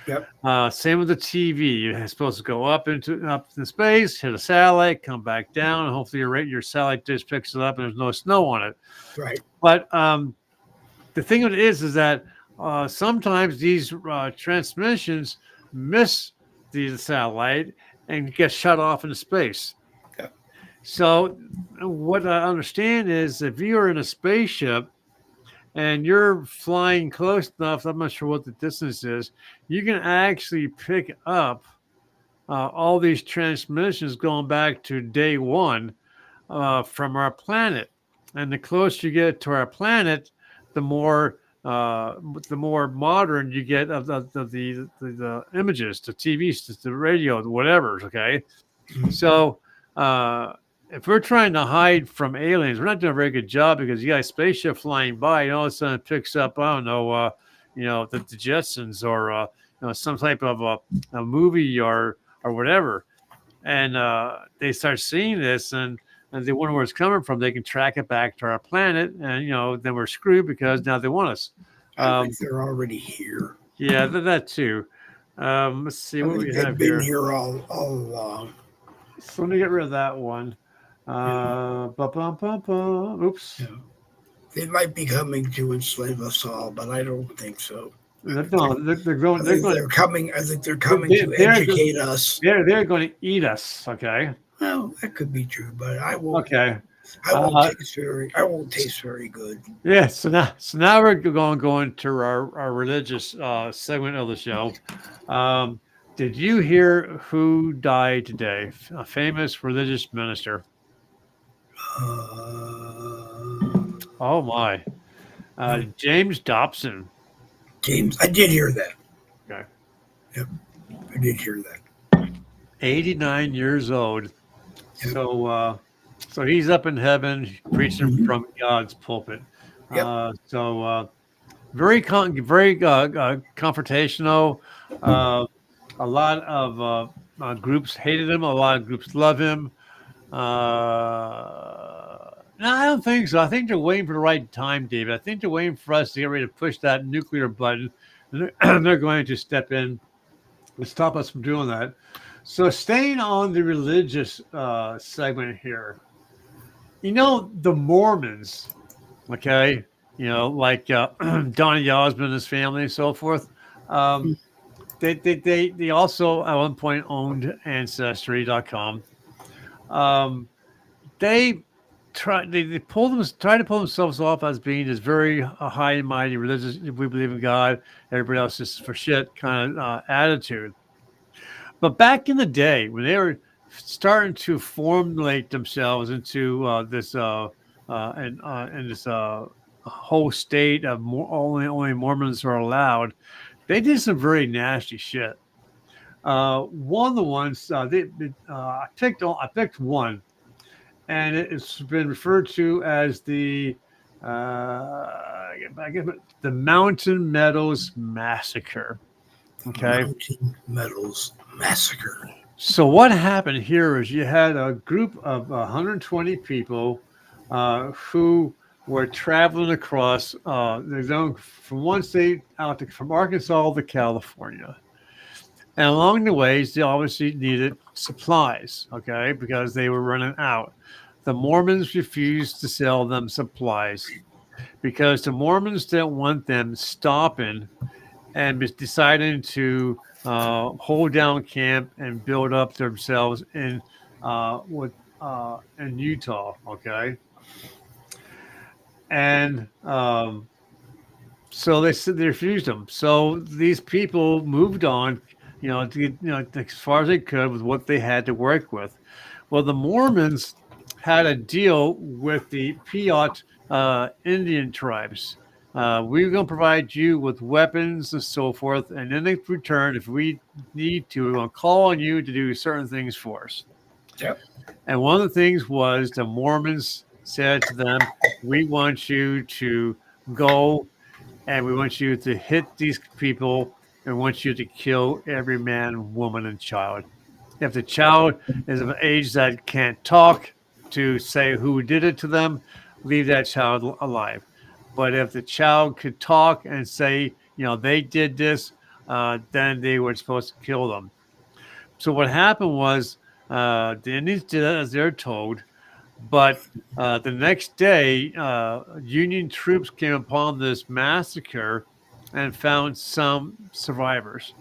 Yep. Same with the TV. It's supposed to go up into space, hit a satellite, come back down, and hopefully your satellite dish picks it up and there's no snow on it. Right. But the thing of it is that sometimes these transmissions miss the satellite and get shut off into space. Yep. So what I understand is if you're in a spaceship and you're flying close enough, I'm not sure what the distance is, you can actually pick up all these transmissions going back to day one from our planet. And the closer you get to our planet, the more the more modern you get of the images, the TV, the radio, whatever. Okay, Mhm. so uh, if we're trying to hide from aliens, we're not doing a very good job because you got a spaceship flying by, and all of a sudden it picks up, I don't know, the Jetsons or some type of a movie or whatever, and they start seeing this and they wonder where it's coming from. They can track it back to our planet, and then we're screwed because now they want us. I think Um, they're already here. yeah, that too. Let's see I what think we they've have been here. here all along. So let me get rid of that one. Yeah. Oops. Yeah. They might be coming to enslave us all, but I don't think so. I think No, they're going. I They're think going. they're coming. I think they're coming They're to they're educate us. they're going to eat us. Okay. Well, that could be true, but I won't. Okay. I won't Uh, taste very. I won't taste very good. yeah. So now we're going to our religious segment of the show. Um, did you hear who died today? A famous religious minister. Uh, Oh my. James Dobson. James, I did hear that. Okay. Yep, I did hear that. 89 years old. Yep. So he's up in heaven preaching Mhm. from God's pulpit. Yep. Very confrontational. Uh, a lot of groups hated him. A lot of groups love him. No, I don't think so. I think they're waiting for the right time, David. I think they're waiting for us to get ready to push that nuclear button. And they're going to step in and stop us from doing that. So, staying on the religious segment here, the Mormons, okay, like Donny Osmond and his family and so forth. Um, they also at one point owned Ancestry.com. Um, they they try to pull themselves off as being this very high and mighty religious. We believe in God. Everybody else is for shit kind of attitude. But back in the day, when they were starting to formulate themselves into this and this whole state of only Mormons are allowed, they did some very nasty shit. One of the ones I picked one, and it's been referred to as I guess the Mountain Meadows Massacre. Okay. Mountain Meadows Massacre. So what happened here is you had a group of 120 people who were traveling across. They're going from one state from Arkansas to California, and along the ways they obviously needed supplies. Okay, because they were running out. The Mormons refused to sell them supplies because the Mormons didn't want them stopping and deciding to hold down camp and build up themselves in Utah. Okay, and so they refused them. So these people moved on, to get, as far as they could with what they had to work with. Well, the Mormons had a deal with the Piot Indian tribes. We're going to provide you with weapons and so forth, and then in return, if we need to, we're going to call on you to do certain things for us. Yep. And one of the things was the Mormons said to them, "We want you to go, and we want you to hit these people, and want you to kill every man, woman, and child. If the child is of an age that can't talk to say who did it to them, leave that child alive. But if the child could talk and say, they did this, then they were supposed to kill them." So what happened was the Indians did it as they're told, but the next day, Union troops came upon this massacre and found some survivors,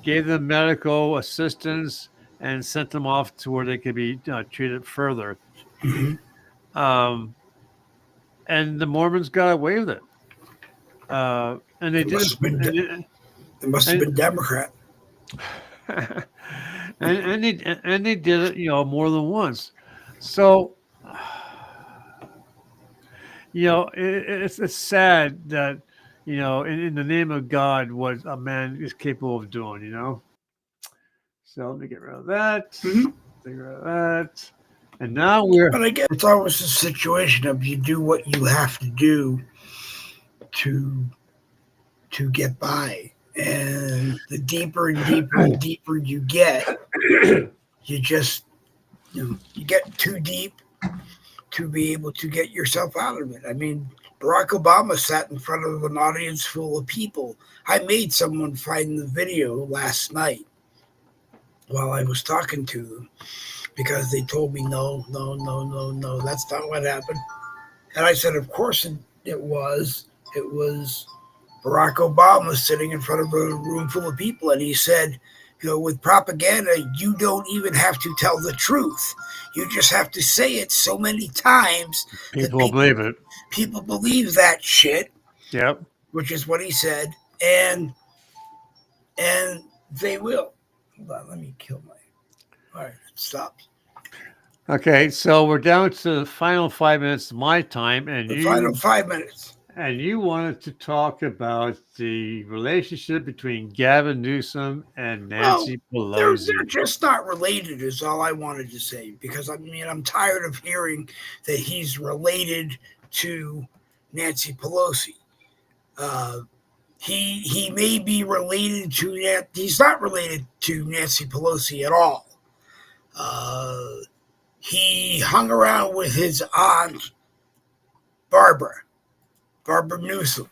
gave them medical assistance, and sent them off to where they could be treated further. Mhm. Um, and the Mormons got away with it. And they It did must have been. it. It must have And, been Democrat. and they did it, more than once. So it's sad that in the name of God, what a man is capable of doing. So let me get rid of that. Mhm. Get rid of that. And now we're But I guess it's always a situation of you do what you have to do to to get by, and the deeper and deeper and deeper you get, you just you get too deep to be able to get yourself out of it. I mean, Barack Obama sat in front of an audience full of people. I made someone find the video last night while I was talking to them because they told me no, no, no, no, no, that's not what happened. And I said, of course it was. It was Barack Obama sitting in front of a room full of people, and he said, with propaganda, you don't even have to tell the truth. You just have to say it so many times that people will believe it. people believe that shit, Yep. which is what he said, and they will. Hold on, let me kill my. All right, it stopped. Okay, so we're down to the final 5 minutes of my time, and The final you 5 minutes. and you wanted to talk about the relationship between Gavin Newsom and Well, Nancy they're Pelosi. just not related. Is all I wanted to say because I mean I'm tired of hearing that he's related to Nancy Pelosi. Uh, he may be related to he's not related to Nancy Pelosi at all. Uh, he hung around with his aunt Barbara Newsom.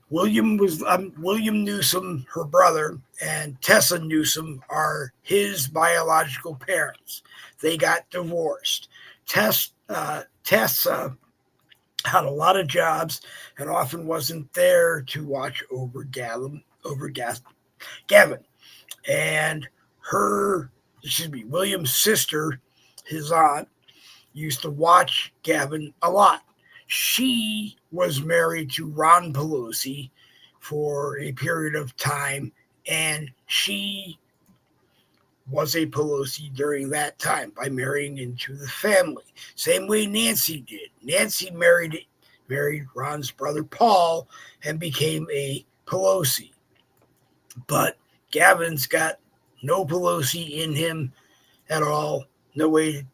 William Newsom, her brother, and Tessa Newsom are his biological parents. They got divorced. Tessa had a lot of jobs and often wasn't there to watch over Gavin. And William's sister, his aunt, used to watch Gavin a lot. She was married to Ron Pelosi for a period of time, and she was a Pelosi during that time by marrying into the family. Same way Nancy did. Nancy married Ron's brother Paul and became a Pelosi. But Gavin's got no Pelosi in him at all. No way,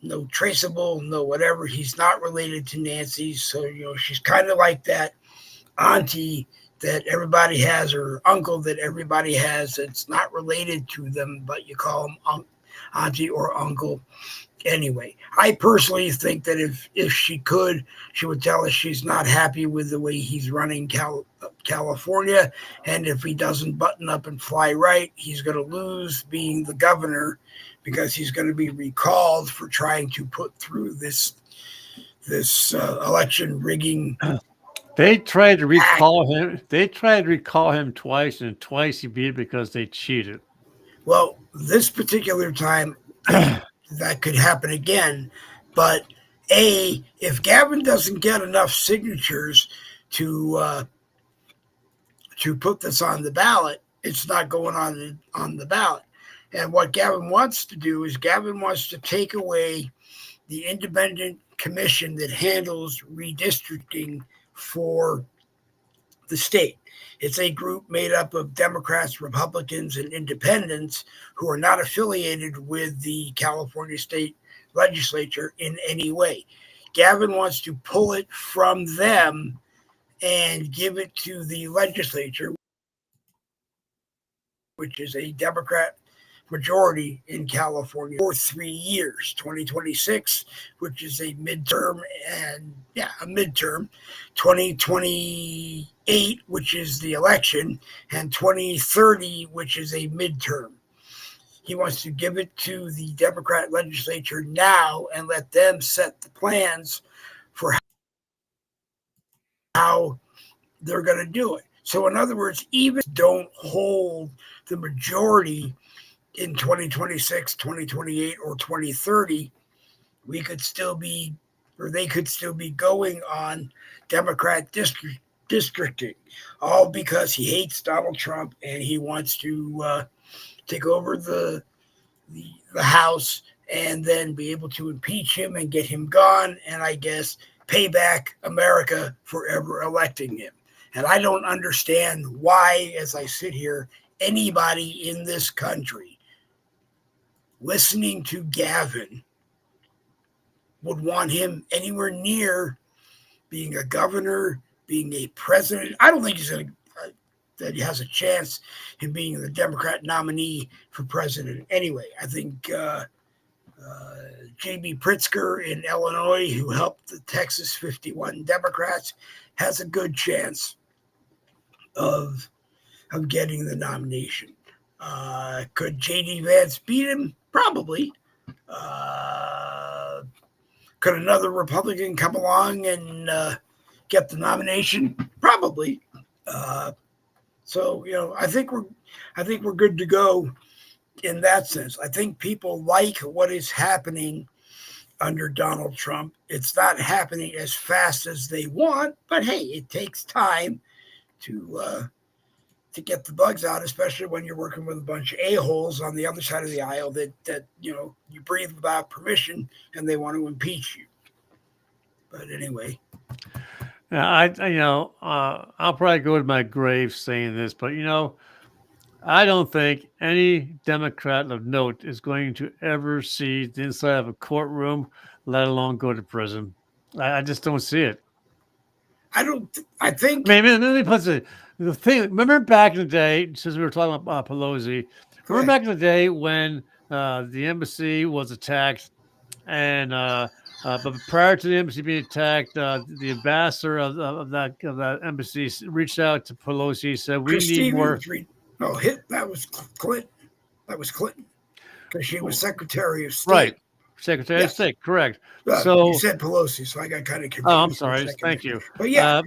no traceable, no whatever. He's not related to Nancy. So, she's kind of like that auntie that everybody has or uncle that everybody has that's not related to them, but you call them auntie or uncle anyway. I personally think that if she could, she would tell us she's not happy with the way he's running California, and if he doesn't button up and fly right, he's going to lose being the governor because he's going to be recalled for trying to put through this election rigging. They tried to recall him. They tried to recall him twice, and twice he beat it because they cheated. Well, this particular time, that could happen again. But if Gavin doesn't get enough signatures to put this on the ballot, it's not going on the ballot. And what Gavin wants to do is Gavin wants to take away the independent commission that handles redistricting for the state. It's a group made up of Democrats, Republicans, and independents who are not affiliated with the California state legislature in any way. Gavin wants to pull it from them and give it to the legislature, which is a Democrat majority in California for 3 years, 2026, which is a midterm, and a midterm, 2028, which is the election, and 2030, which is a midterm. He wants to give it to the Democrat legislature now and let them set the plans for how they're going to do it. So in other words, even don't hold the majority in 2026, 2028, or 2030, they could still be going on Democrat districting, all because he hates Donald Trump and he wants to take over the House and then be able to impeach him and get him gone. And I guess pay back America for ever electing him. And I don't understand why, as I sit here, anybody in this country listening to Gavin would want him anywhere near being a governor, being a president. I don't think that he has a chance in being the Democrat nominee for president anyway. I think J.B. Pritzker in Illinois, who helped the Texas 51 Democrats, has a good chance of getting the nomination. Could J.D. Vance beat him? Probably. Could another Republican come along and get the nomination? Probably. So I think we're good to go in that sense. I think people like what is happening under Donald Trump. It's not happening as fast as they want, but hey, it takes time to get the bugs out, especially when you're working with a bunch of a-holes on the other side of the aisle that you breathe without permission and they want to impeach you. But anyway. I'll probably go to my grave saying this, but I don't think any Democrat of note is going to ever see the inside of a courtroom, let alone go to prison. I just don't see it. I think. Maybe let me put the thing. Remember back in the day, since we were talking about Pelosi. Remember back in the day when the embassy was attacked, and but prior to the embassy being attacked, the ambassador of that embassy reached out to Pelosi, said, "We need more." That was Clinton. That was Clinton, because she was Secretary of State. Right, Secretary of State, correct. So you said Pelosi, so I got kind of confused. Oh, I'm sorry. Thank you. But yeah.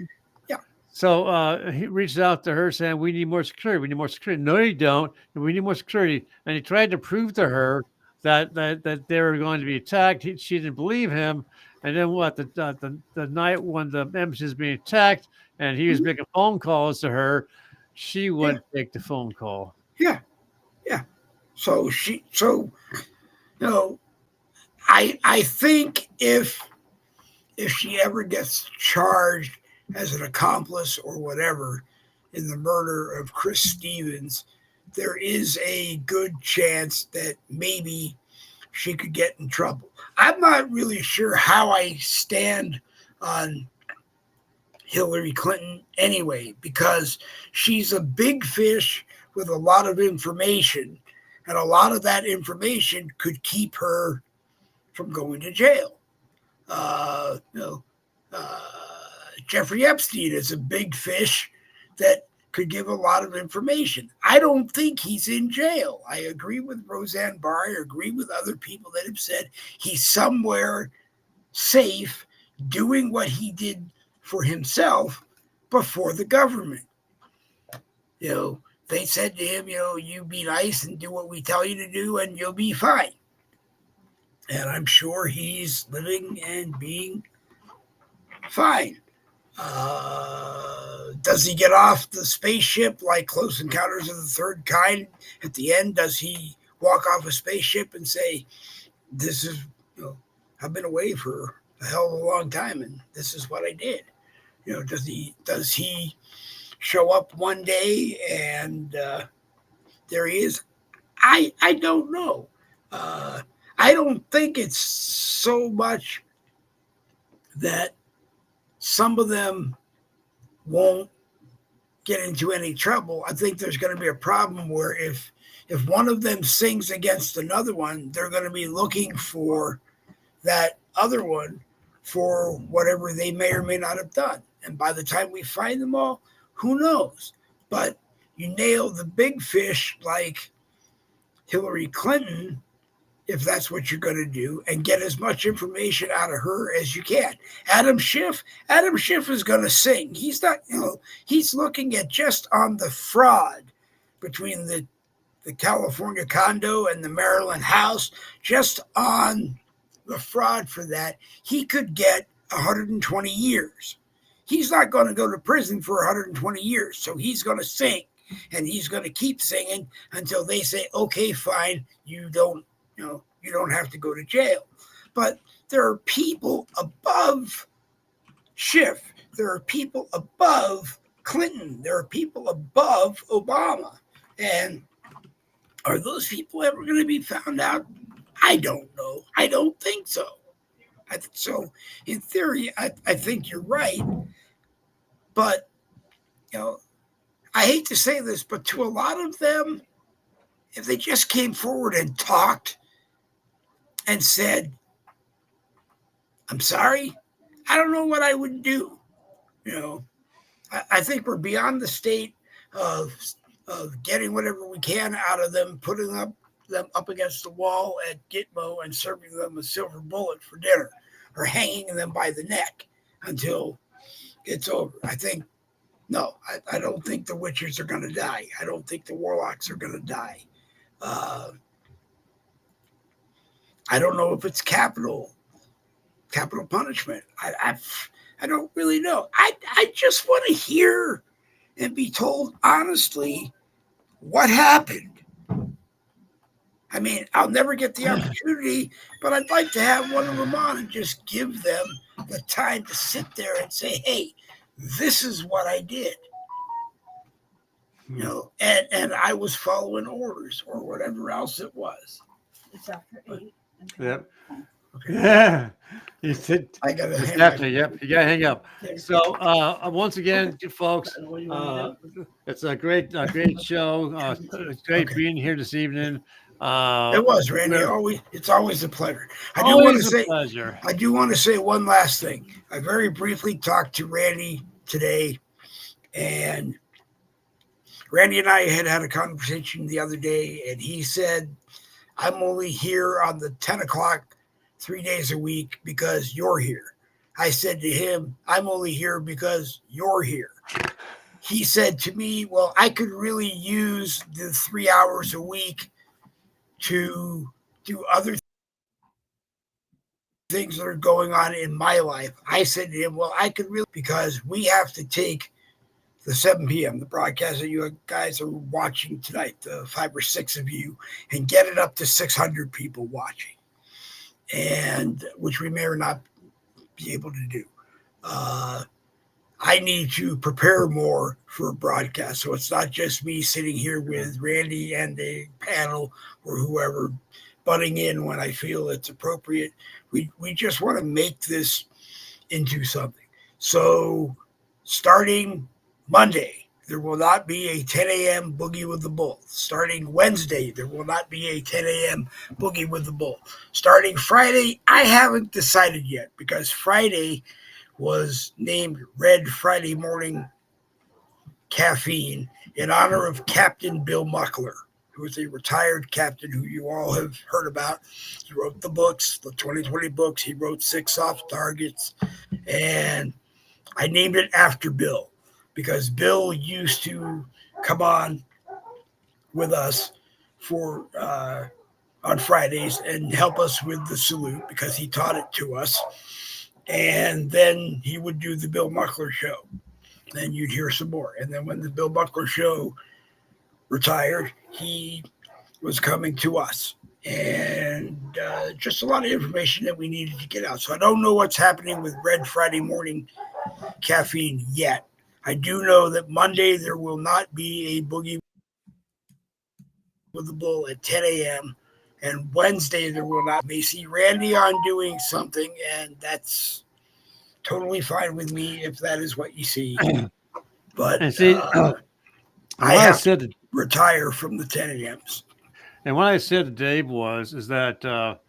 So he reached out to her saying, "We need more security. We need more security." No, you don't. We need more security. And he tried to prove to her that they were going to be attacked. She didn't believe him. And then the night when the embassy was being attacked, and he was making phone calls to her, she wouldn't take the phone call. Yeah. So I think if she ever gets charged as an accomplice or whatever in the murder of Chris Stevens, there is a good chance that maybe she could get in trouble. I'm not really sure how I stand on Hillary Clinton anyway, because she's a big fish with a lot of information, and a lot of that information could keep her from going to jail. Jeffrey Epstein is a big fish that could give a lot of information. I don't think he's in jail. I agree with Roseanne Barr. I agree with other people that have said he's somewhere safe doing what he did for himself before the government. They said to him, you be nice and do what we tell you to do and you'll be fine. And I'm sure he's living and being fine. Does he get off the spaceship like Close Encounters of the Third Kind at the end? Does he walk off a spaceship and say, this is, I've been away for a hell of a long time and this is what I did? Does he show up one day and there he is? I don't know. I don't think it's so much that some of them won't get into any trouble. I think there's going to be a problem where if one of them sings against another one, they're going to be looking for that other one for whatever they may or may not have done. And by the time we find them all, who knows? But you nail the big fish like Hillary Clinton, if that's what you're going to do, and get as much information out of her as you can. Adam Schiff is going to sing. He's not, he's looking at just on the fraud between the California condo and the Maryland house, just on the fraud for that, he could get 120 years. He's not going to go to prison for 120 years. So he's going to sing, and he's going to keep singing until they say, okay, fine, you don't have to go to jail. But there are people above Schiff. There are people above Clinton. There are people above Obama. And are those people ever going to be found out? I don't know. I don't think so. So, in theory, I think you're right. But, I hate to say this, but to a lot of them, if they just came forward and talked and said, I'm sorry, I don't know what I would do. I think we're beyond the state of getting whatever we can out of them, putting them up against the wall at Gitmo and serving them a silver bullet for dinner or hanging them by the neck until it's over. I think, no, I don't think the witches are going to die. I don't think the warlocks are going to die. I don't know if it's capital punishment. I don't really know. I just want to hear and be told honestly what happened. I mean, I'll never get the opportunity, but I'd like to have one of them on and just give them the time to sit there and say, hey, this is what I did. And I was following orders or whatever else it was. It's after 8. Yep. Okay. Yeah. You said I got to hang after. Yep. You got to hang up. Yeah. So once again, folks, it's a great show. It's great being here this evening. It was, Randy. It's always a pleasure. I do want to say one last thing. I very briefly talked to Randy today, and Randy and I had a conversation the other day, and he said, I'm only here on the 10 o'clock 3 days a week because you're here. I said to him, I'm only here because you're here. He said to me, well, I could really use the 3 hours a week to do other things that are going on in my life. I said to him, well, I could really, because we have to take the 7 p.m., the broadcast that you guys are watching tonight, the 5 or 6 of you, and get it up to 600 people watching, and which we may or not be able to do. I need to prepare more for a broadcast. So it's not just me sitting here with Randy and a panel or whoever butting in when I feel it's appropriate. We just want to make this into something. So starting Monday, there will not be a 10 a.m. Boogie with the Bull. Starting Wednesday, there will not be a 10 a.m. Boogie with the Bull. Starting Friday, I haven't decided yet because Friday was named Red Friday Morning Caffeine in honor of Captain Bill Muckler, who is a retired captain who you all have heard about. He wrote the books, the 2020 books. He wrote 6 Soft Targets, and I named it after Bill because Bill used to come on with us for on Fridays and help us with the salute because he taught it to us. And then he would do the Bill Muckler show. Then you'd hear some more. And then when the Bill Muckler show retired, he was coming to us. And just a lot of information that we needed to get out. So I don't know what's happening with Red Friday Morning Caffeine yet. I do know that Monday there will not be a Boogie with the Bull at 10 a.m. And Wednesday there will not. May see Randy on doing something, and that's totally fine with me if that is what you see. But I have to retire from the 10 a.m.s. And what I said to Dave is that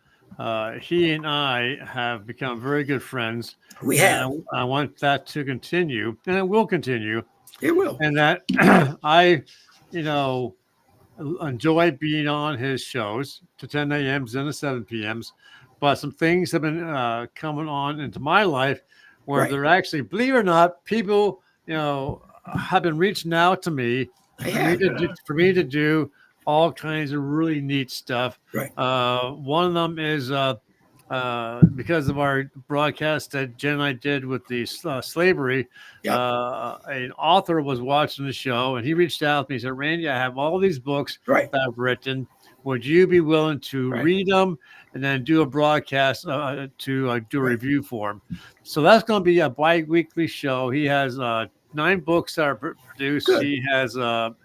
he and I have become very good friends. We have. I want that to continue, and it will continue. It will. And that I, enjoy being on his shows to 10 a.m.s and to 7 p.m.s. But some things have been coming on into my life where they're actually, believe it or not, people, have been reaching out to me for me to do all kinds of really neat stuff. Right. One of them is because of our broadcast that Jen and I did with the slavery. An author was watching the show and he reached out to me and said, Randy, I have all these books that I've written. Would you be willing to Right. read them and then do a broadcast to do a review for him? So that's going to be a bi-weekly show. He has 9 books that are produced. Good. He has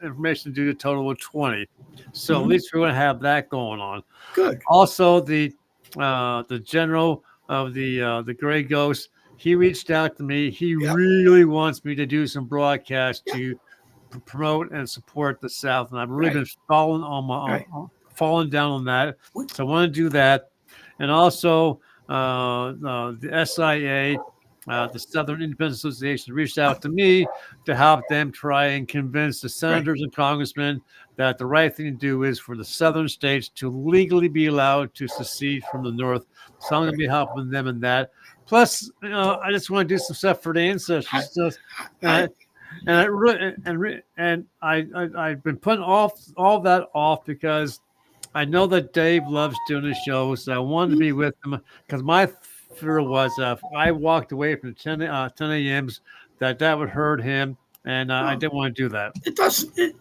information to do a total of 20. So at Mhm. least we're going to have that going on. Good. Also, the general of the Gray Ghost, he reached out to me. He Yep. really wants me to do some broadcasts Yep. to promote and support the South, and I've really Right. been falling on my Right. falling down on that. We- So I want to do that, and also the SIA. The Southern Independence Association reached out to me to help them try and convince the senators and congressmen that the right thing to do is for the southern states to legally be allowed to secede from the North. So I'm going to be helping them in that. Plus, I just want to do some stuff for the ancestors. I've been putting all that off because I know that Dave loves doing the shows. So I wanted to be with him because my fear was if I walked away from 10 a.m.s that would hurt him, and I didn't want to do that. It doesn't.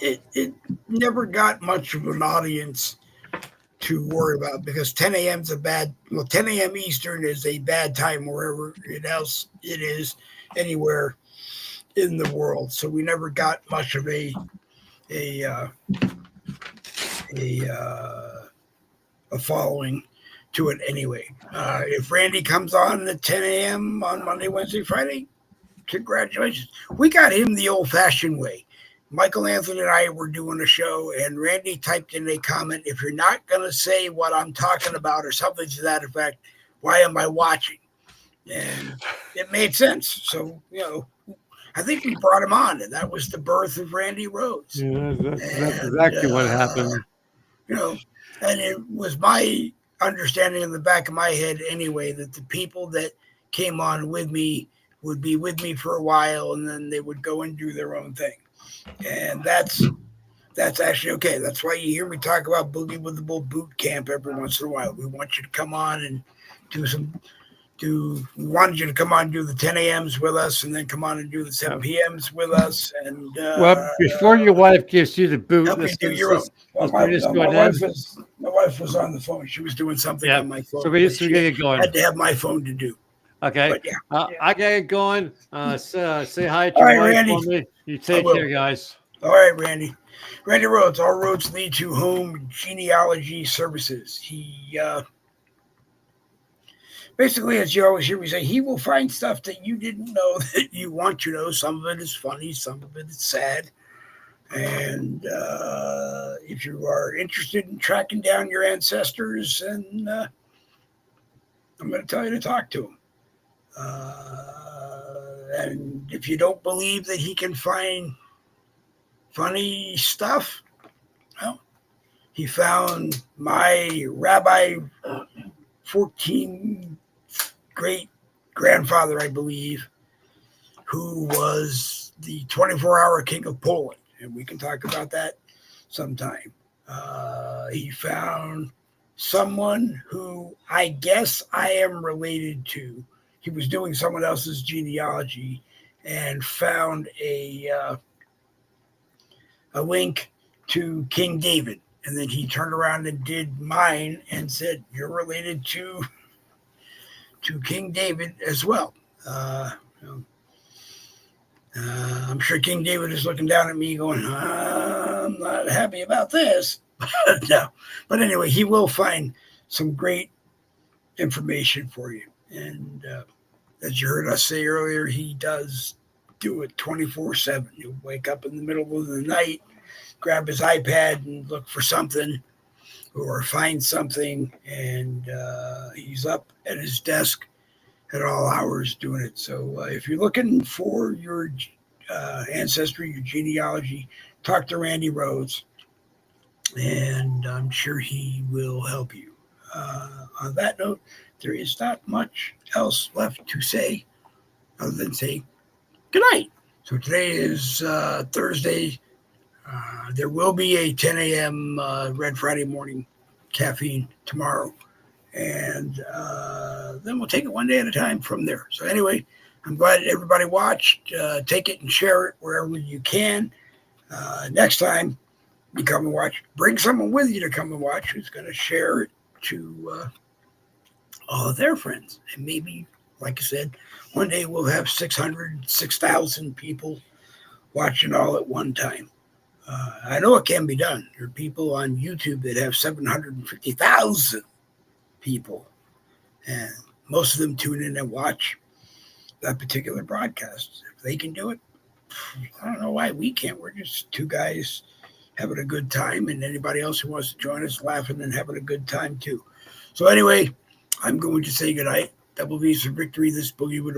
It never got much of an audience to worry about because 10 a.m. is 10 a.m. Eastern is a bad time wherever else it is anywhere in the world. So we never got much of a following to it anyway. If Randy comes on at 10 a.m. on Monday, Wednesday, Friday, congratulations. We got him the old-fashioned way. Michael Anthony and I were doing a show, and Randy typed in a comment, if you're not going to say what I'm talking about or something to that effect, why am I watching? And it made sense. So, I think we brought him on, and that was the birth of Randy Rhodes. Yeah, that's exactly what happened. And it was my understanding in the back of my head anyway that the people that came on with me would be with me for a while, and then they would go and do their own thing. And that's actually okay. That's why you hear me talk about Boogie with the Bull boot camp every once in a while. We want you to come on and we wanted you to come on and do the 10 a.m.s with us, and then come on and do the 7 p.m.s with us. And well, before your wife gives you the boot, help me do your own. My wife was on the phone. She was doing something on my phone. So we just get it going. Had to have my phone to do. Okay. But I got it going. Say hi to All right, your wife Randy. for me. You take care, guys. All right, Randy. Randy Rhodes, all roads lead to home genealogy services. He basically, as you always hear me say, he will find stuff that you didn't know that you want to know. Some of it is funny, some of it is sad. And if you are interested in tracking down your ancestors, and I'm going to tell you to talk to him. And if you don't believe that he can find funny stuff, well, he found my Rabbi 14 great grandfather, I believe, who was the 24-hour king of Poland. And we can talk about that sometime. He found someone who I guess I am related to. He was doing someone else's genealogy and found a link to King David. And then he turned around and did mine and said, you're related to King David as well. I'm sure King David is looking down at me going, I'm not happy about this. No. But anyway, he will find some great information for you. And as you heard us say earlier, he does do it 24/7. He'll wake up in the middle of the night, grab his iPad and look for something or find something. And he's up at his desk at all hours doing it. So if you're looking for your ancestry, your genealogy, talk to Randy Rhodes, and I'm sure he will help you. On that note, there is not much else left to say other than say good night. So today is Thursday. There will be a 10 a.m. Red Friday morning caffeine tomorrow. And then we'll take it one day at a time from there. So anyway, I'm glad everybody watched. Take it and share it wherever you can. Next time, you come and watch. Bring someone with you to come and watch who's going to share it to all of their friends. And maybe, like I said, one day we'll have 600, 6,000 people watching all at one time. I know it can be done. There are people on YouTube that have 750,000 people, and most of them tune in and watch that particular broadcast. If they can do it, I don't know why we can't. We're just two guys having a good time, and anybody else who wants to join us laughing and having a good time too. So anyway, I'm going to say goodnight. Double V's for victory. This Boogie with a